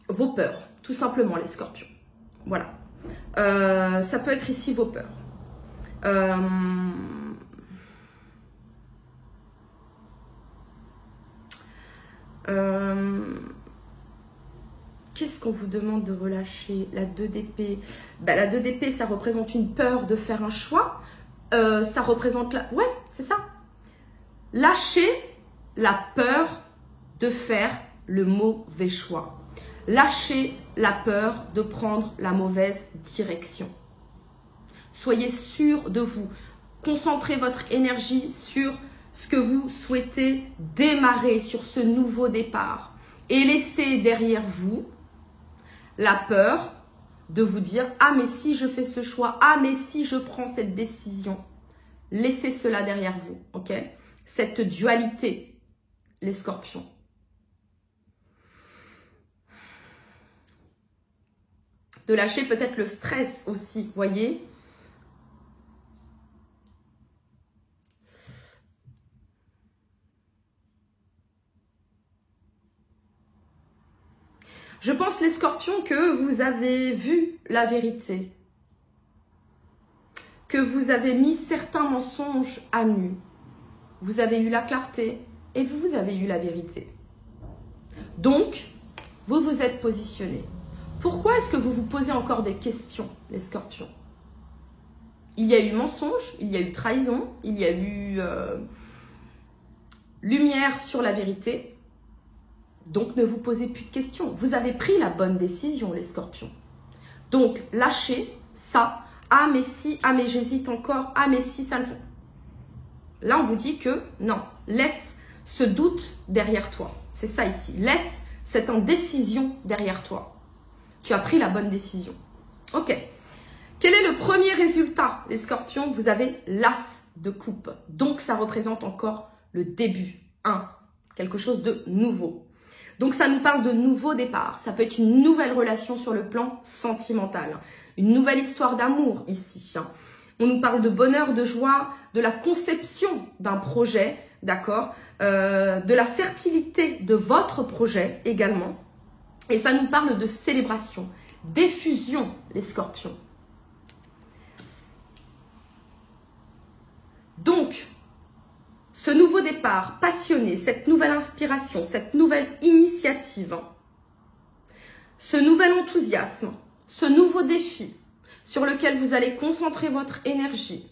Speaker 2: vos peurs, tout simplement, les scorpions. Voilà. Ça peut être ici vos peurs. Qu'est-ce qu'on vous demande de relâcher? La 2 d'épée. Ben, la 2 d'épée, ça représente une peur de faire un choix. Ça représente la... Ouais, c'est ça. Lâcher la peur de faire le mauvais choix. Lâchez la peur de prendre la mauvaise direction. Soyez sûr de vous. Concentrez votre énergie sur ce que vous souhaitez démarrer, sur ce nouveau départ. Et laissez derrière vous la peur de vous dire « Ah, mais si je fais ce choix, ah, mais si je prends cette décision ». Laissez cela derrière vous, ok? Cette dualité, les scorpions. De lâcher peut-être le stress aussi, voyez? Je pense, les scorpions, que vous avez vu la vérité. Que vous avez mis certains mensonges à nu. Vous avez eu la clarté et vous avez eu la vérité. Donc, vous vous êtes positionné. Pourquoi est-ce que vous vous posez encore des questions, les scorpions? Il y a eu mensonge, il y a eu trahison, il y a eu lumière sur la vérité. Donc, ne vous posez plus de questions. Vous avez pris la bonne décision, les scorpions. Donc, lâchez ça. Ah, mais si, ah, mais j'hésite encore. Ah, mais si, ça ne fait... Là, on vous dit que non. Laisse ce doute derrière toi. C'est ça ici. Laisse cette indécision derrière toi. Tu as pris la bonne décision. Ok. Quel est le premier résultat, les scorpions? Vous avez l'as de coupe. Donc, ça représente encore le début. Quelque chose de nouveau. Donc, ça nous parle de nouveau départ. Ça peut être une nouvelle relation sur le plan sentimental. Une nouvelle histoire d'amour ici. On nous parle de bonheur, de joie, de la conception d'un projet, d'accord, de la fertilité de votre projet également. Et ça nous parle de célébration, d'effusion, les scorpions. Donc, ce nouveau départ passionné, cette nouvelle inspiration, cette nouvelle initiative, ce nouvel enthousiasme, ce nouveau défi sur lequel vous allez concentrer votre énergie,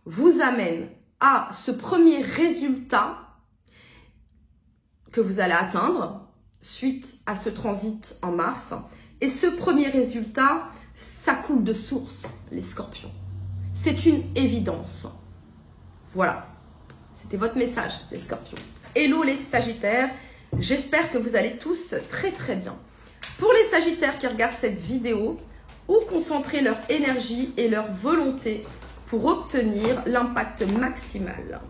Speaker 2: vous amène à ce premier résultat que vous allez atteindre suite à ce transit en Mars. Et ce premier résultat, ça coule de source, les scorpions. C'est une évidence. Voilà. C'était votre message, les scorpions. Hello les sagittaires, j'espère que vous allez tous très très bien. Pour les sagittaires qui regardent cette vidéo, où concentrer leur énergie et leur volonté pour obtenir l'impact maximal?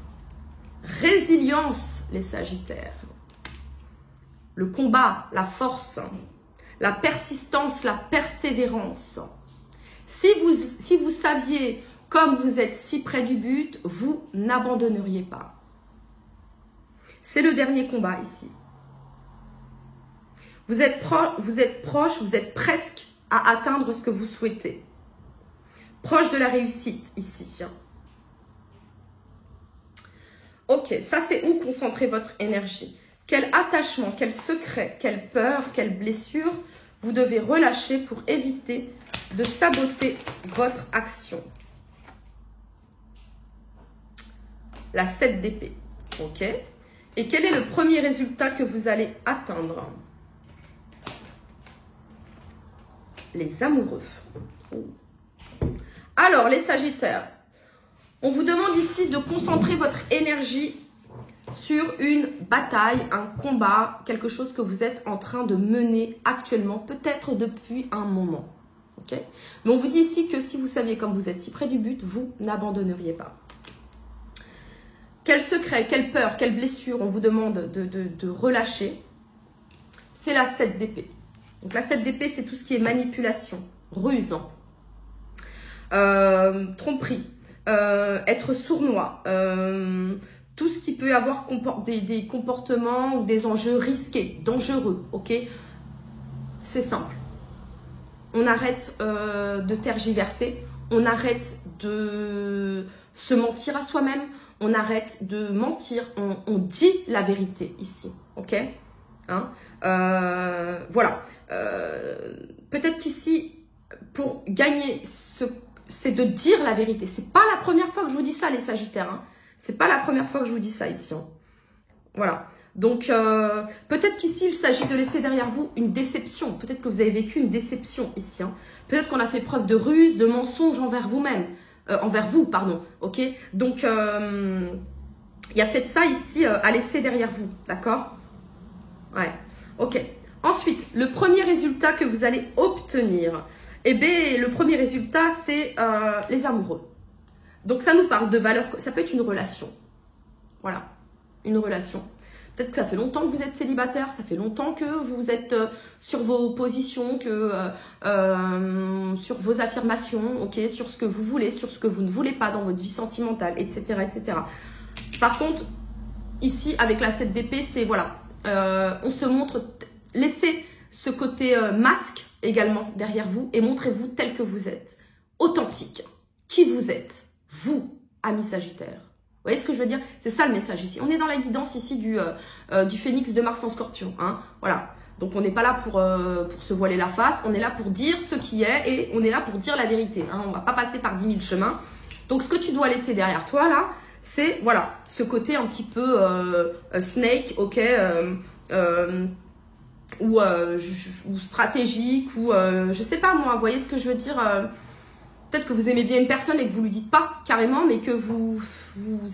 Speaker 2: Résilience, les sagittaires. le combat, la force, la persistance, la persévérance. Si vous saviez, comme vous êtes si près du but, vous n'abandonneriez pas. C'est le dernier combat ici. Vous êtes proche, vous êtes presque à atteindre ce que vous souhaitez. Proche de la réussite ici. Ok, ça c'est où concentrer votre énergie. Quel attachement, quel secret, quelle peur, quelle blessure vous devez relâcher pour éviter de saboter votre action. La 7 d'épée. Ok. Et quel est le premier résultat que vous allez atteindre? Les amoureux. Alors, les Sagittaires, on vous demande ici de concentrer votre énergie sur une bataille, un combat, quelque chose que vous êtes en train de mener actuellement, peut-être depuis un moment. Okay? Mais on vous dit ici que si vous saviez comme vous êtes si près du but, vous n'abandonneriez pas. Quel secret, quelle peur, quelle blessure on vous demande de relâcher? C'est la 7 d'épée. Donc la 7 d'épée, c'est tout ce qui est manipulation, ruse, tromperie, être sournois, tout ce qui peut avoir des comportements ou des enjeux risqués, dangereux, ok? C'est simple. On arrête de tergiverser, on arrête de se mentir à soi-même, on arrête de mentir, on dit la vérité ici, ok? Hein? Voilà. Peut-être qu'ici, pour gagner, c'est de dire la vérité. C'est pas la première fois que je vous dis ça, les Sagittaires. Hein. C'est pas la première fois que je vous dis ça ici. Hein. Voilà. Donc, peut-être qu'ici, il s'agit de laisser derrière vous une déception. Peut-être que vous avez vécu une déception ici. Hein. Peut-être qu'on a fait preuve de ruse, de mensonge envers vous-même. Envers vous, pardon. Ok. Donc, il y a peut-être ça ici à laisser derrière vous. D'accord? Ouais. Ok. Ensuite, le premier résultat que vous allez obtenir, eh bien, le premier résultat, c'est les amoureux. Donc, ça nous parle de valeur. Ça peut être une relation. Voilà. Une relation. Peut-être que ça fait longtemps que vous êtes célibataire, ça fait longtemps que vous êtes sur vos positions, sur vos affirmations, ok, sur ce que vous voulez, sur ce que vous ne voulez pas dans votre vie sentimentale, etc., etc. Par contre, ici, avec la 7 d'épée, c'est voilà, on se montre, laissez ce côté masque également derrière vous et montrez-vous tel que vous êtes, authentique, qui vous êtes, vous, ami Sagittaire. Vous voyez ce que je veux dire? C'est ça le message ici. On est dans la guidance ici du phénix de Mars en Scorpion. Hein, voilà. Donc on n'est pas là pour se voiler la face. On est là pour dire ce qui est et on est là pour dire la vérité. Hein, on ne va pas passer par 10 000 chemins. Donc ce que tu dois laisser derrière toi là, c'est voilà, ce côté un petit peu snake, ok, ou stratégique, ou je sais pas moi. Vous voyez ce que je veux dire? Peut-être que vous aimez bien une personne et que vous lui dites pas carrément, mais que vous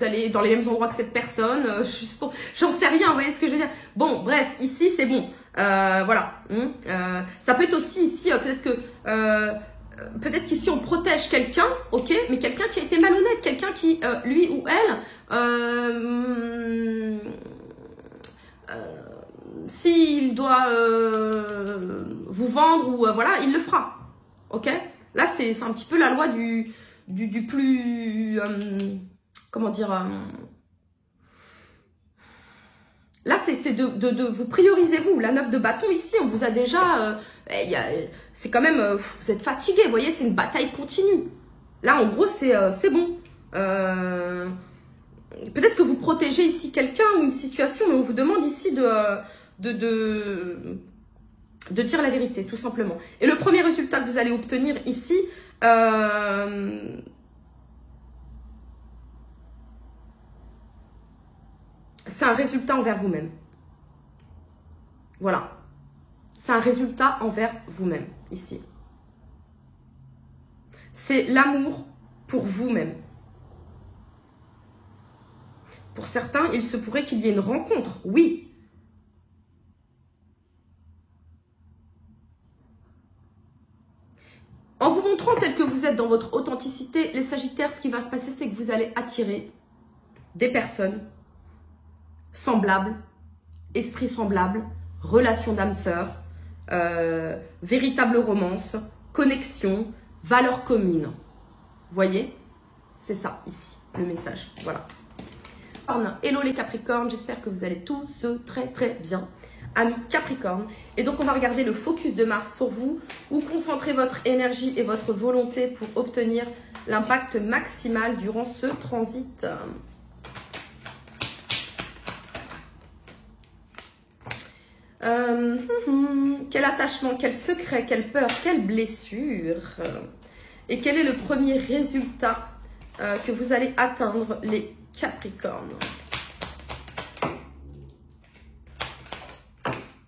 Speaker 2: allez dans les mêmes endroits que cette personne, j'en sais rien, vous voyez ce que je veux dire? Bon, bref, ici c'est bon, voilà. Ça peut être aussi ici, peut-être qu'ici on protège quelqu'un, ok, mais quelqu'un qui a été malhonnête, quelqu'un qui, lui ou elle, s'il doit vous vendre ou voilà, il le fera, ok? Là, c'est un petit peu la loi du plus... comment dire là, c'est de vous prioriser, vous. La 9 de bâton, ici, on vous a déjà... c'est quand même... vous êtes fatigué, vous voyez, c'est une bataille continue. Là, en gros, c'est bon. Peut-être que vous protégez ici quelqu'un ou une situation, mais on vous demande ici de dire la vérité, tout simplement. Et le premier résultat que vous allez obtenir ici, c'est un résultat envers vous-même. Voilà. C'est un résultat envers vous-même, ici. C'est l'amour pour vous-même. Pour certains, il se pourrait qu'il y ait une rencontre, oui. En vous montrant tel que vous êtes dans votre authenticité, les Sagittaires, ce qui va se passer, c'est que vous allez attirer des personnes semblables, esprits semblables, relation d'âme sœur, véritable romance, connexion, valeurs communes. Vous voyez? C'est ça ici, le message. Voilà. Hello les Capricornes, j'espère que vous allez tous très très bien. Amis Capricorne. Et donc on va regarder le focus de Mars pour vous, où concentrer votre énergie et votre volonté pour obtenir l'impact maximal durant ce transit. Quel attachement, quel secret, quelle peur, quelle blessure. Et quel est le premier résultat que vous allez atteindre les Capricornes?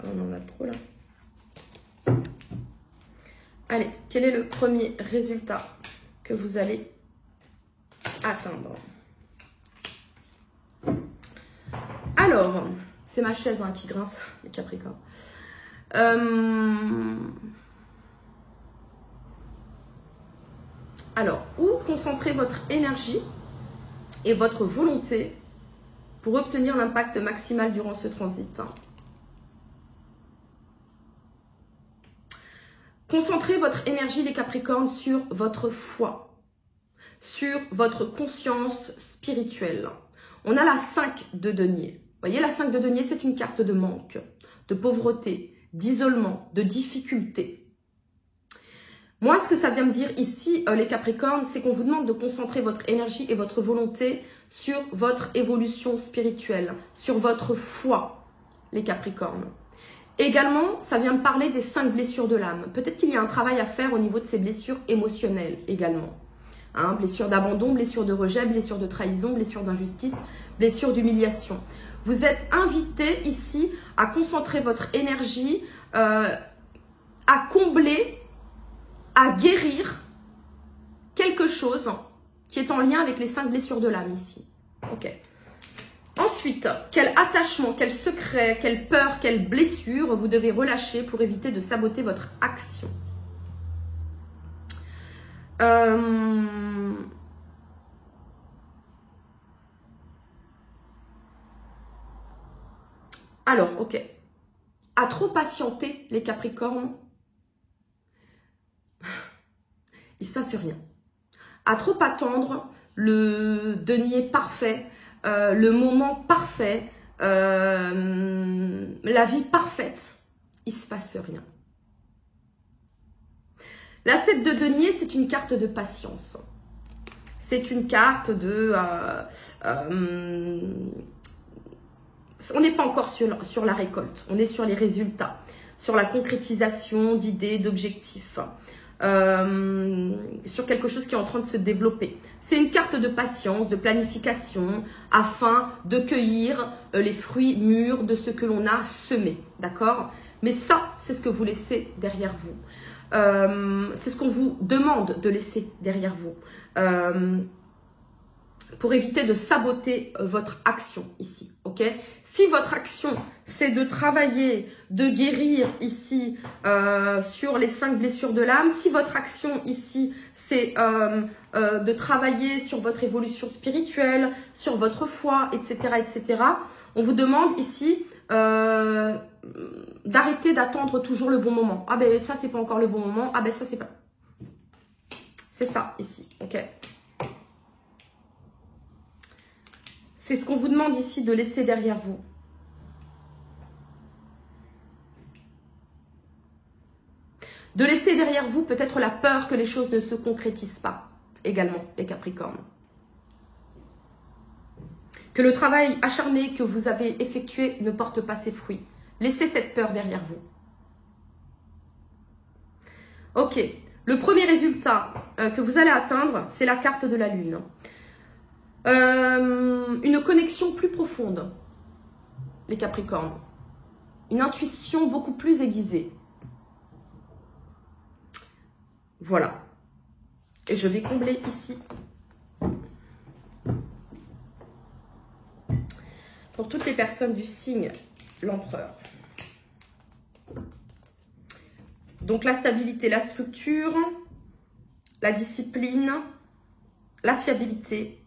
Speaker 2: On en a trop là. Allez, quel est le premier résultat que vous allez atteindre? Alors, c'est ma chaise hein, qui grince, les Capricornes. Alors, où concentrer votre énergie et votre volonté pour obtenir l'impact maximal durant ce transit? Concentrez votre énergie, les Capricornes, sur votre foi, sur votre conscience spirituelle. On a la 5 de denier. Vous voyez, la 5 de denier, c'est une carte de manque, de pauvreté, d'isolement, de difficulté. Moi, ce que ça vient me dire ici, les Capricornes, c'est qu'on vous demande de concentrer votre énergie et votre volonté sur votre évolution spirituelle, sur votre foi, les Capricornes. Également, ça vient me parler des 5 blessures de l'âme. Peut-être qu'il y a un travail à faire au niveau de ces blessures émotionnelles également. Hein, blessures d'abandon, blessures de rejet, blessures de trahison, blessures d'injustice, blessures d'humiliation. Vous êtes invité ici à concentrer votre énergie, à combler, à guérir quelque chose qui est en lien avec les 5 blessures de l'âme ici. Ok. Ensuite, quel attachement, quel secret, quelle peur, quelle blessure vous devez relâcher pour éviter de saboter votre action? Alors, ok. À trop patienter, les Capricornes, il ne se passe rien. À trop attendre le denier parfait, le moment parfait, la vie parfaite, il ne se passe rien. La 7 de denier, c'est une carte de patience. C'est une carte de... on n'est pas encore sur la récolte, on est sur les résultats, sur la concrétisation d'idées, d'objectifs. Sur quelque chose qui est en train de se développer. C'est une carte de patience, de planification, afin de cueillir les fruits mûrs de ce que l'on a semé, d'accord? Mais ça, c'est ce que vous laissez derrière vous. C'est ce qu'on vous demande de laisser derrière vous. Pour éviter de saboter votre action ici, ok? Si votre action, c'est de travailler, de guérir ici sur les 5 blessures de l'âme, si votre action ici, c'est de travailler sur votre évolution spirituelle, sur votre foi, etc., etc., on vous demande ici d'arrêter d'attendre toujours le bon moment. Ah ben ça, c'est pas encore le bon moment. Ah ben ça, c'est pas... C'est ça ici, ok? C'est ce qu'on vous demande ici de laisser derrière vous. De laisser derrière vous peut-être la peur que les choses ne se concrétisent pas. Également, les Capricornes. Que le travail acharné que vous avez effectué ne porte pas ses fruits. Laissez cette peur derrière vous. Ok. Le premier résultat que vous allez atteindre, c'est la carte de la Lune. Une connexion plus profonde, les Capricornes. Une intuition beaucoup plus aiguisée. Voilà. Et je vais combler ici. Pour toutes les personnes du signe, l'empereur. Donc la stabilité, la structure, la discipline, la fiabilité.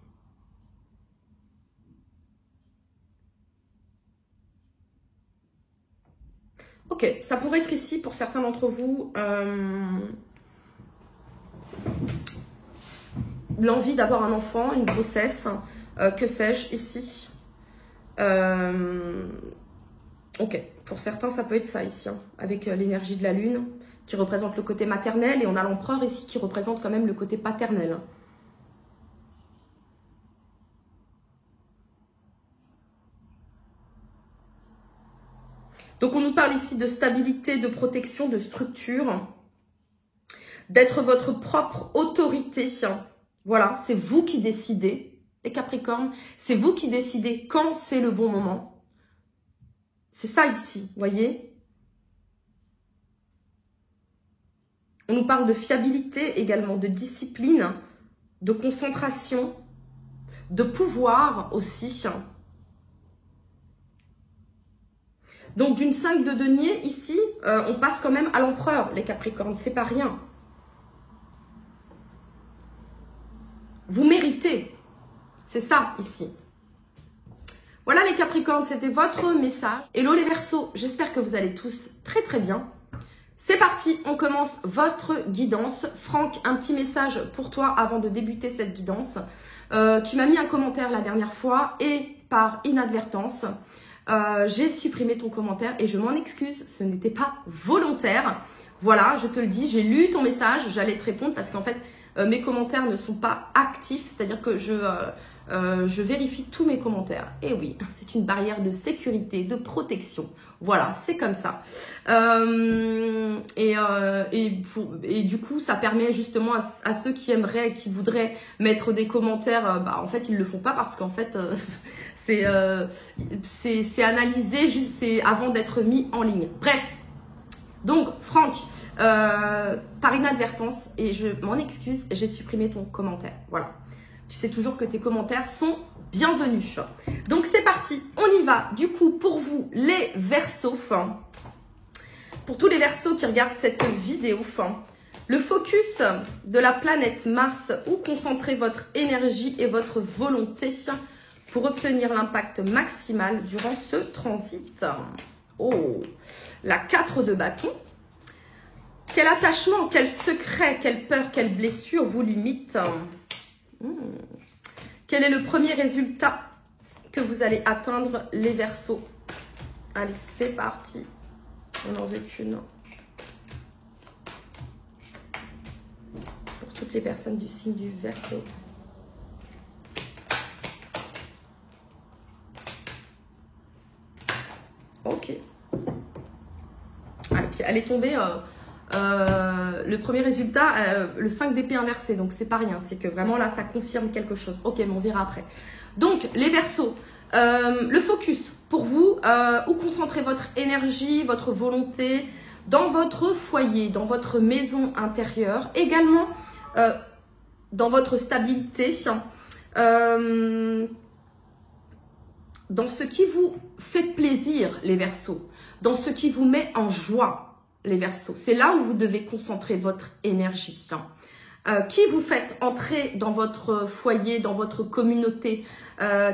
Speaker 2: Ok, ça pourrait être ici pour certains d'entre vous. L'envie d'avoir un enfant, une grossesse, que sais-je, ici. Ok, pour certains, ça peut être ça ici, hein, avec l'énergie de la lune, qui représente le côté maternel, et on a l'empereur ici qui représente quand même le côté paternel. Donc on nous parle ici de stabilité, de protection, de structure, d'être votre propre autorité. Voilà, c'est vous qui décidez, les Capricornes, c'est vous qui décidez quand c'est le bon moment. C'est ça ici, voyez. On nous parle de fiabilité également, de discipline, de concentration, de pouvoir aussi. Donc d'une 5 de denier, ici, on passe quand même à l'empereur, les Capricornes, c'est pas rien. Vous méritez, c'est ça ici. Voilà les Capricornes, c'était votre message. Hello les Verseaux, j'espère que vous allez tous très très bien. C'est parti, on commence votre guidance. Franck, un petit message pour toi avant de débuter cette guidance. Tu m'as mis un commentaire la dernière fois et par inadvertance, j'ai supprimé ton commentaire et je m'en excuse, ce n'était pas volontaire. Voilà, je te le dis, j'ai lu ton message, j'allais te répondre parce qu'en fait, mes commentaires ne sont pas actifs, c'est-à-dire que je vérifie tous mes commentaires. Et oui, c'est une barrière de sécurité, de protection. Voilà, c'est comme ça. Et du coup, ça permet justement à ceux qui aimeraient, qui voudraient mettre des commentaires, en fait, ils le font pas parce qu'en fait, c'est analysé juste avant d'être mis en ligne. Bref. Donc, Franck, par inadvertance, et je m'en excuse, j'ai supprimé ton commentaire. Voilà. Tu sais toujours que tes commentaires sont bienvenus. Donc, c'est parti. On y va. Du coup, pour vous, les Verseaux, pour tous les Verseaux qui regardent cette vidéo, le focus de la planète Mars, où concentrer votre énergie et votre volonté pour obtenir l'impact maximal durant ce transit. Oh, la 4 de bâton. Quel attachement, quel secret, quelle peur, quelle blessure vous limite? Quel est le premier résultat que vous allez atteindre, les Verseaux? Allez, c'est parti. On n'en veut qu'une. Pour toutes les personnes du signe du Verseau. Ok. Ah, puis elle est tombée, le premier résultat, le 5 d'épée inversé, donc c'est pas rien, c'est que vraiment là ça confirme quelque chose. Ok, mais on verra après. Donc les Verseaux, le focus pour vous, où concentrer votre énergie, votre volonté, dans votre foyer, dans votre maison intérieure, également dans votre stabilité, dans ce qui vous fait plaisir, les Verseaux, dans ce qui vous met en joie, les Verseaux. C'est là où vous devez concentrer votre énergie. Qui vous faites entrer dans votre foyer, dans votre communauté,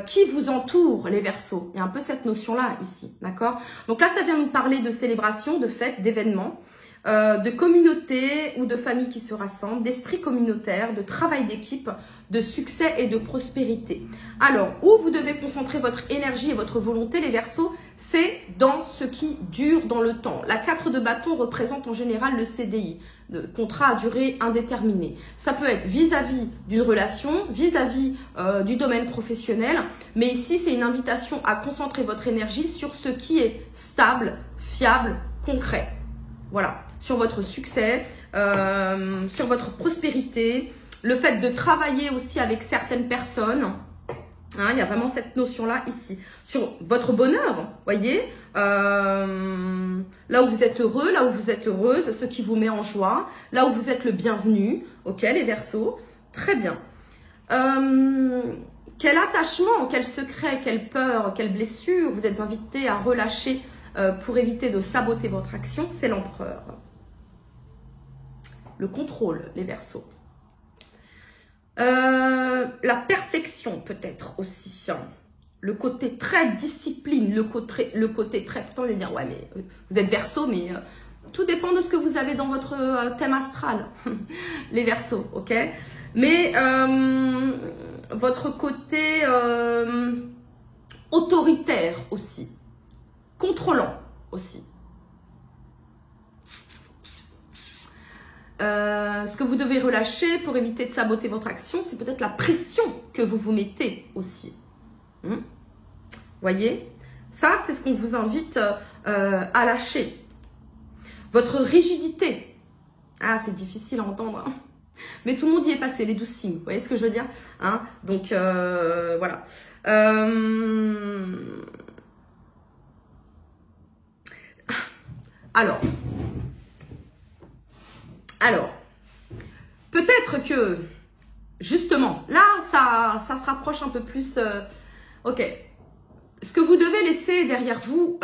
Speaker 2: qui vous entoure, les Verseaux. Il y a un peu cette notion-là ici, d'accord? Donc là, ça vient nous parler de célébration, de fêtes, d'événements, de communauté ou de famille qui se rassemblent, d'esprit communautaire, de travail d'équipe, de succès et de prospérité. Alors, où vous devez concentrer votre énergie et votre volonté, les Verseaux, c'est dans ce qui dure dans le temps. La 4 de bâton représente en général le CDI, le contrat à durée indéterminée. Ça peut être vis-à-vis d'une relation, vis-à-vis du domaine professionnel, mais ici, c'est une invitation à concentrer votre énergie sur ce qui est stable, fiable, concret. Voilà, sur votre succès, sur votre prospérité, le fait de travailler aussi avec certaines personnes. Hein, il y a vraiment cette notion-là ici. Sur votre bonheur, voyez, là où vous êtes heureux, là où vous êtes heureuse, ce qui vous met en joie, là où vous êtes le bienvenu, ok, les Verseaux, très bien. Quel attachement, quel secret, quelle peur, quelle blessure vous êtes invité à relâcher pour éviter de saboter votre action, c'est l'empereur. Le contrôle, les Verseaux. La perfection peut-être aussi. le côté très discipline, le côté très... Pourtant, vous allez dire, ouais, mais vous êtes Verseau, mais tout dépend de ce que vous avez dans votre thème astral, les Verseaux, ok? Mais votre côté autoritaire aussi, contrôlant aussi. Ce que vous devez relâcher pour éviter de saboter votre action, c'est peut-être la pression que vous vous mettez aussi. Voyez, ça, c'est ce qu'on vous invite à lâcher. Votre rigidité. Ah, c'est difficile à entendre. Hein. Mais tout le monde y est passé, les 12 signes. Vous voyez ce que je veux dire, hein? Donc, voilà. Alors, peut-être que, justement, là, ça se rapproche un peu plus. Ok. Ce que vous devez laisser derrière vous,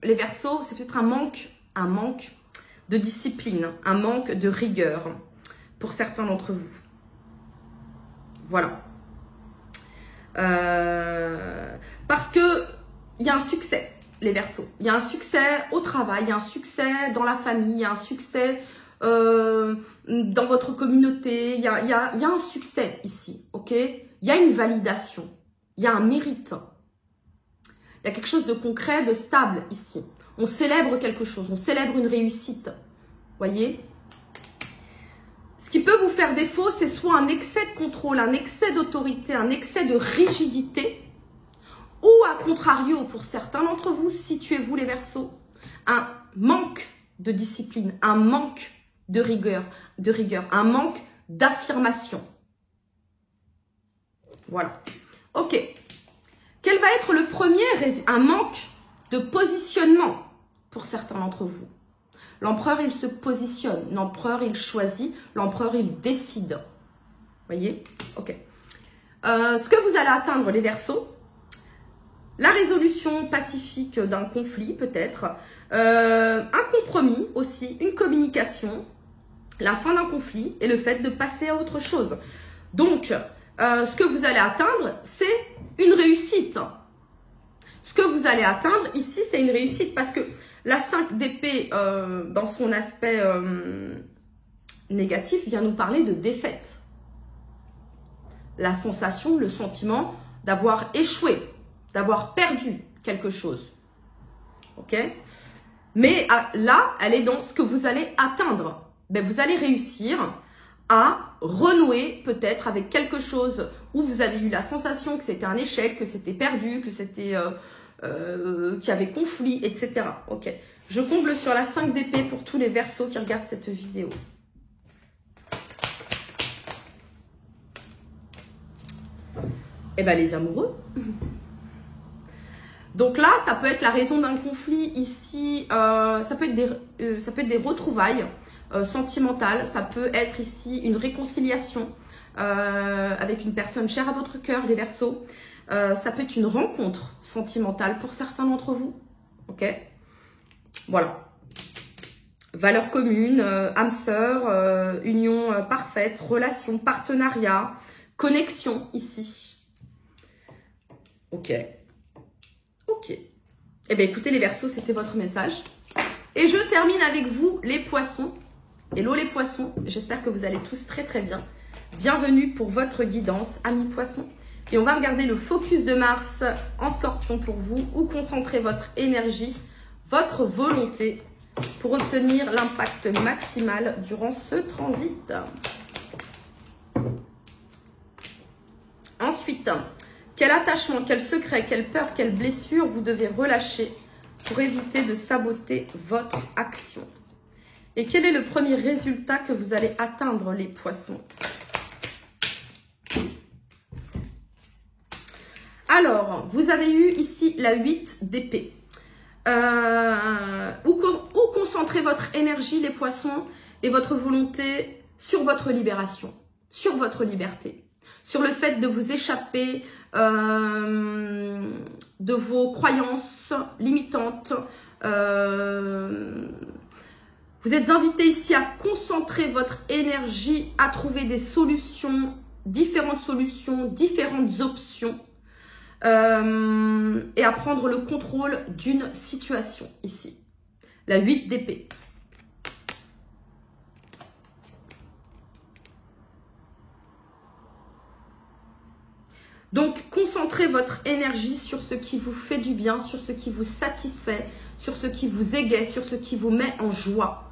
Speaker 2: les Verseaux, c'est peut-être un manque de discipline, un manque de rigueur pour certains d'entre vous. Voilà. Parce que il y a un succès, les Verseaux. Il y a un succès au travail, il y a un succès dans la famille, il y a un succès dans votre communauté. Il y a un succès ici, ok? Il y a une validation, il y a un mérite. Il y a quelque chose de concret, de stable ici. On célèbre quelque chose, on célèbre une réussite. Voyez? Ce qui peut vous faire défaut, c'est soit un excès de contrôle, un excès d'autorité, un excès de rigidité, ou à contrario, pour certains d'entre vous, situez-vous les Verseaux, un manque de discipline, un manque de rigueur, un manque d'affirmation. Voilà. Ok. Quel va être le premier résultat? Un manque de positionnement pour certains d'entre vous. L'empereur, il se positionne. L'empereur, il choisit. L'empereur, il décide. Voyez? Ok. Ce que vous allez atteindre, les Verseaux, la résolution pacifique d'un conflit, peut-être. Un compromis aussi, une communication, la fin d'un conflit et le fait de passer à autre chose. Donc, ce que vous allez atteindre, c'est une réussite. Ce que vous allez atteindre ici, c'est une réussite parce que la 5 d'épée, dans son aspect négatif, vient nous parler de défaite. La sensation, le sentiment d'avoir échoué, d'avoir perdu quelque chose. Ok? Mais là, elle est dans ce que vous allez atteindre. Ben, vous allez réussir à renouer peut-être avec quelque chose où vous avez eu la sensation que c'était un échec, que c'était perdu, que c'était qu'il y avait conflit, etc. Ok. Je comble sur la 5 d'épée pour tous les Verseaux qui regardent cette vidéo. Eh bien, les amoureux. Donc là, ça peut être la raison d'un conflit ici. Ça peut être des retrouvailles sentimentales. Ça peut être ici une réconciliation avec une personne chère à votre cœur, les Verseaux. Ça peut être une rencontre sentimentale pour certains d'entre vous. Ok? Voilà. Valeurs communes, âme sœur, union parfaite, relation, partenariat, connexion ici. Ok. Ok. Eh bien, écoutez, les Verseaux, c'était votre message. Et je termine avec vous, les Poissons. Hello, les Poissons. J'espère que vous allez tous très, très bien. Bienvenue pour votre guidance, amis Poissons. Et on va regarder le focus de Mars en Scorpion pour vous, où concentrer votre énergie, votre volonté pour obtenir l'impact maximal durant ce transit. Ensuite, quel attachement, quel secret, quelle peur, quelle blessure vous devez relâcher pour éviter de saboter votre action. Et quel est le premier résultat que vous allez atteindre, les Poissons? Alors, vous avez eu ici la 8 d'épée. Où concentrer votre énergie, les Poissons, et votre volonté sur votre libération, sur votre liberté, sur le fait de vous échapper de vos croyances limitantes. Vous êtes invité ici à concentrer votre énergie, à trouver des solutions, différentes options, et à prendre le contrôle d'une situation ici. La 8 d'épée. Donc, concentrez votre énergie sur ce qui vous fait du bien, sur ce qui vous satisfait, sur ce qui vous égaie, sur ce qui vous met en joie.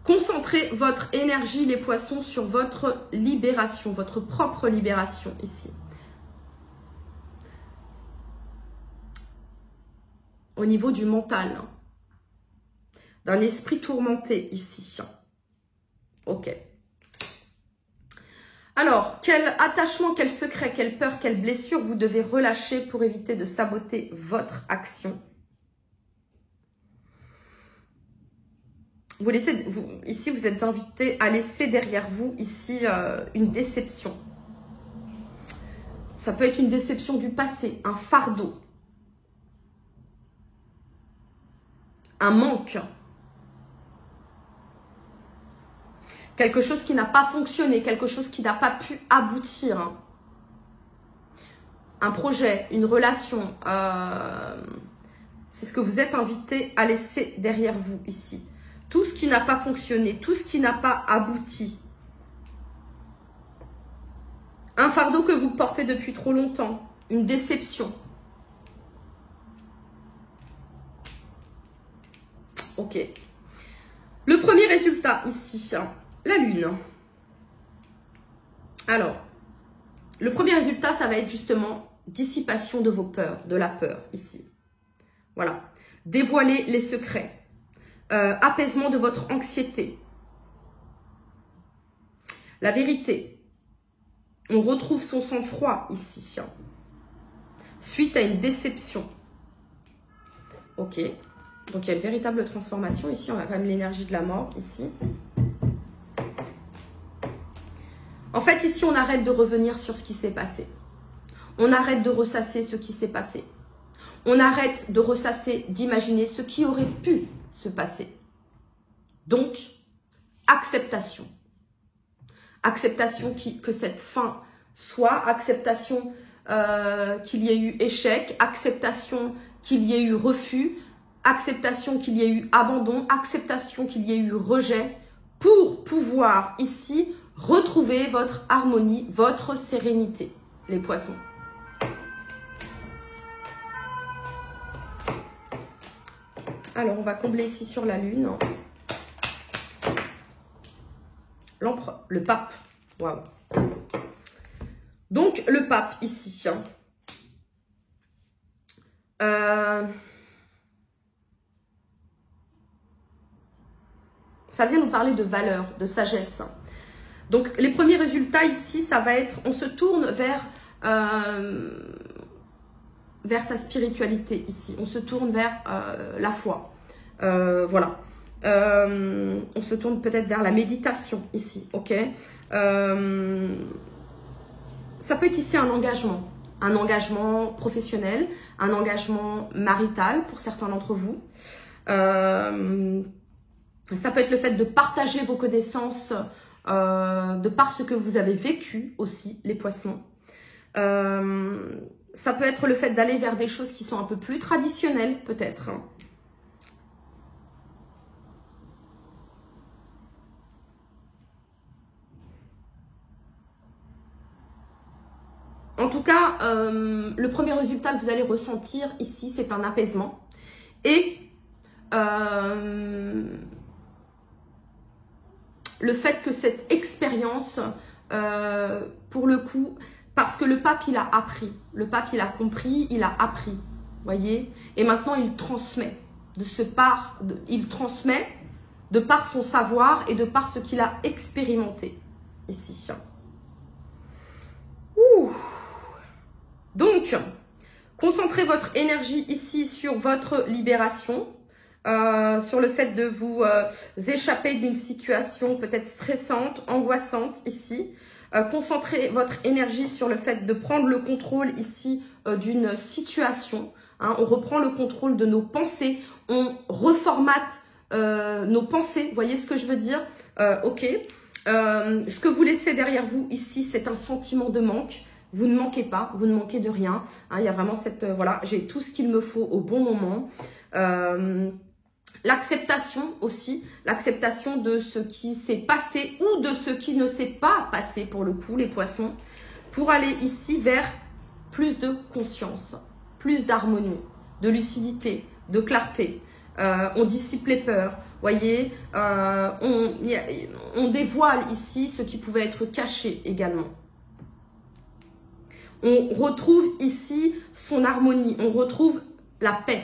Speaker 2: Concentrez votre énergie, les poissons, sur votre libération, votre propre libération ici. Au niveau du mental, d'un esprit tourmenté ici. Ok. Alors, quel attachement, quel secret, quelle peur, quelle blessure vous devez relâcher pour éviter de saboter votre action? Ici, vous êtes invité à laisser derrière vous, ici, une déception. Ça peut être une déception du passé, un fardeau, un manque. Quelque chose qui n'a pas fonctionné, quelque chose qui n'a pas pu aboutir. Un projet, une relation, c'est ce que vous êtes invité à laisser derrière vous ici. Tout ce qui n'a pas fonctionné, tout ce qui n'a pas abouti. Un fardeau que vous portez depuis trop longtemps, une déception. Ok. Le premier résultat ici, la lune. Alors, le premier résultat, ça va être justement dissipation de vos peurs, de la peur ici. Voilà. Dévoiler les secrets. Apaisement de votre anxiété. La vérité. On retrouve son sang-froid ici. Suite à une déception. Ok. Donc, il y a une véritable transformation. Ici, on a quand même l'énergie de la mort. Ici. En fait, ici, on arrête de revenir sur ce qui s'est passé. On arrête de ressasser ce qui s'est passé. On arrête de ressasser, d'imaginer ce qui aurait pu se passer. Donc, acceptation. Acceptation que cette fin soit. Acceptation qu'il y ait eu échec. Acceptation qu'il y ait eu refus. Acceptation qu'il y ait eu abandon. Acceptation qu'il y ait eu rejet. Pour pouvoir, ici, retrouver votre harmonie, votre sérénité, les poissons. Alors, on va combler ici sur la lune. L'empereur, le pape. Waouh. Donc, le pape ici. Ça vient nous parler de valeur, de sagesse. Donc, les premiers résultats ici, ça va être, on se tourne vers sa spiritualité ici. On se tourne vers la foi. Voilà. On se tourne peut-être vers la méditation ici, ok. Ça peut être ici un engagement professionnel, un engagement marital pour certains d'entre vous. Ça peut être le fait de partager vos connaissances de par ce que vous avez vécu aussi, les poissons. Ça peut être le fait d'aller vers des choses qui sont un peu plus traditionnelles, peut-être. En tout cas, le premier résultat que vous allez ressentir ici, c'est un apaisement. Et le fait que cette expérience, pour le coup, parce que le pape, il a appris. Le pape, il a compris, il a appris. Voyez? Et maintenant, il transmet. Il transmet de par son savoir et de par ce qu'il a expérimenté ici. Ouh. Donc, concentrez votre énergie ici sur votre libération. Sur le fait de vous échapper d'une situation peut-être stressante, angoissante ici. Concentrez votre énergie sur le fait de prendre le contrôle ici d'une situation. Hein, on reprend le contrôle de nos pensées. On reformate nos pensées. Vous voyez ce que je veux dire? Ok. Ce que vous laissez derrière vous ici, c'est un sentiment de manque. Vous ne manquez pas, vous ne manquez de rien. Hein, il y a vraiment cette, voilà, j'ai tout ce qu'il me faut au bon moment. L'acceptation aussi, l'acceptation de ce qui s'est passé ou de ce qui ne s'est pas passé pour le coup, les poissons, pour aller ici vers plus de conscience, plus d'harmonie, de lucidité, de clarté. On dissipe les peurs, voyez, on dévoile ici ce qui pouvait être caché également. On retrouve ici son harmonie, on retrouve la paix.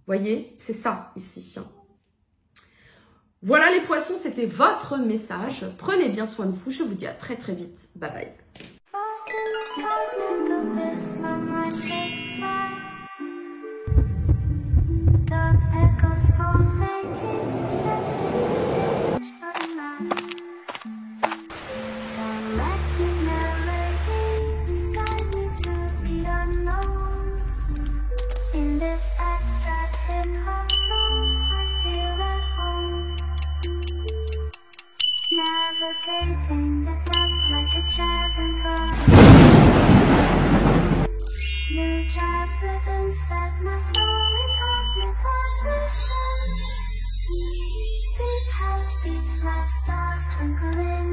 Speaker 2: Voyez, c'est ça ici. Voilà les poissons, c'était votre message. Prenez bien soin de vous, je vous dis à très très vite. Bye bye.
Speaker 1: Lost in this cosmic abyss, my mind takes flight. The echoes pulsating, setting the stage for the night. Galactic melodies guide me through the unknown. In this abstract hip-hop song, I feel at home. Navigating the depths like a jazz improv. New jazz rhythms set my soul in cosmic vibration. Deep house beats like stars twinkling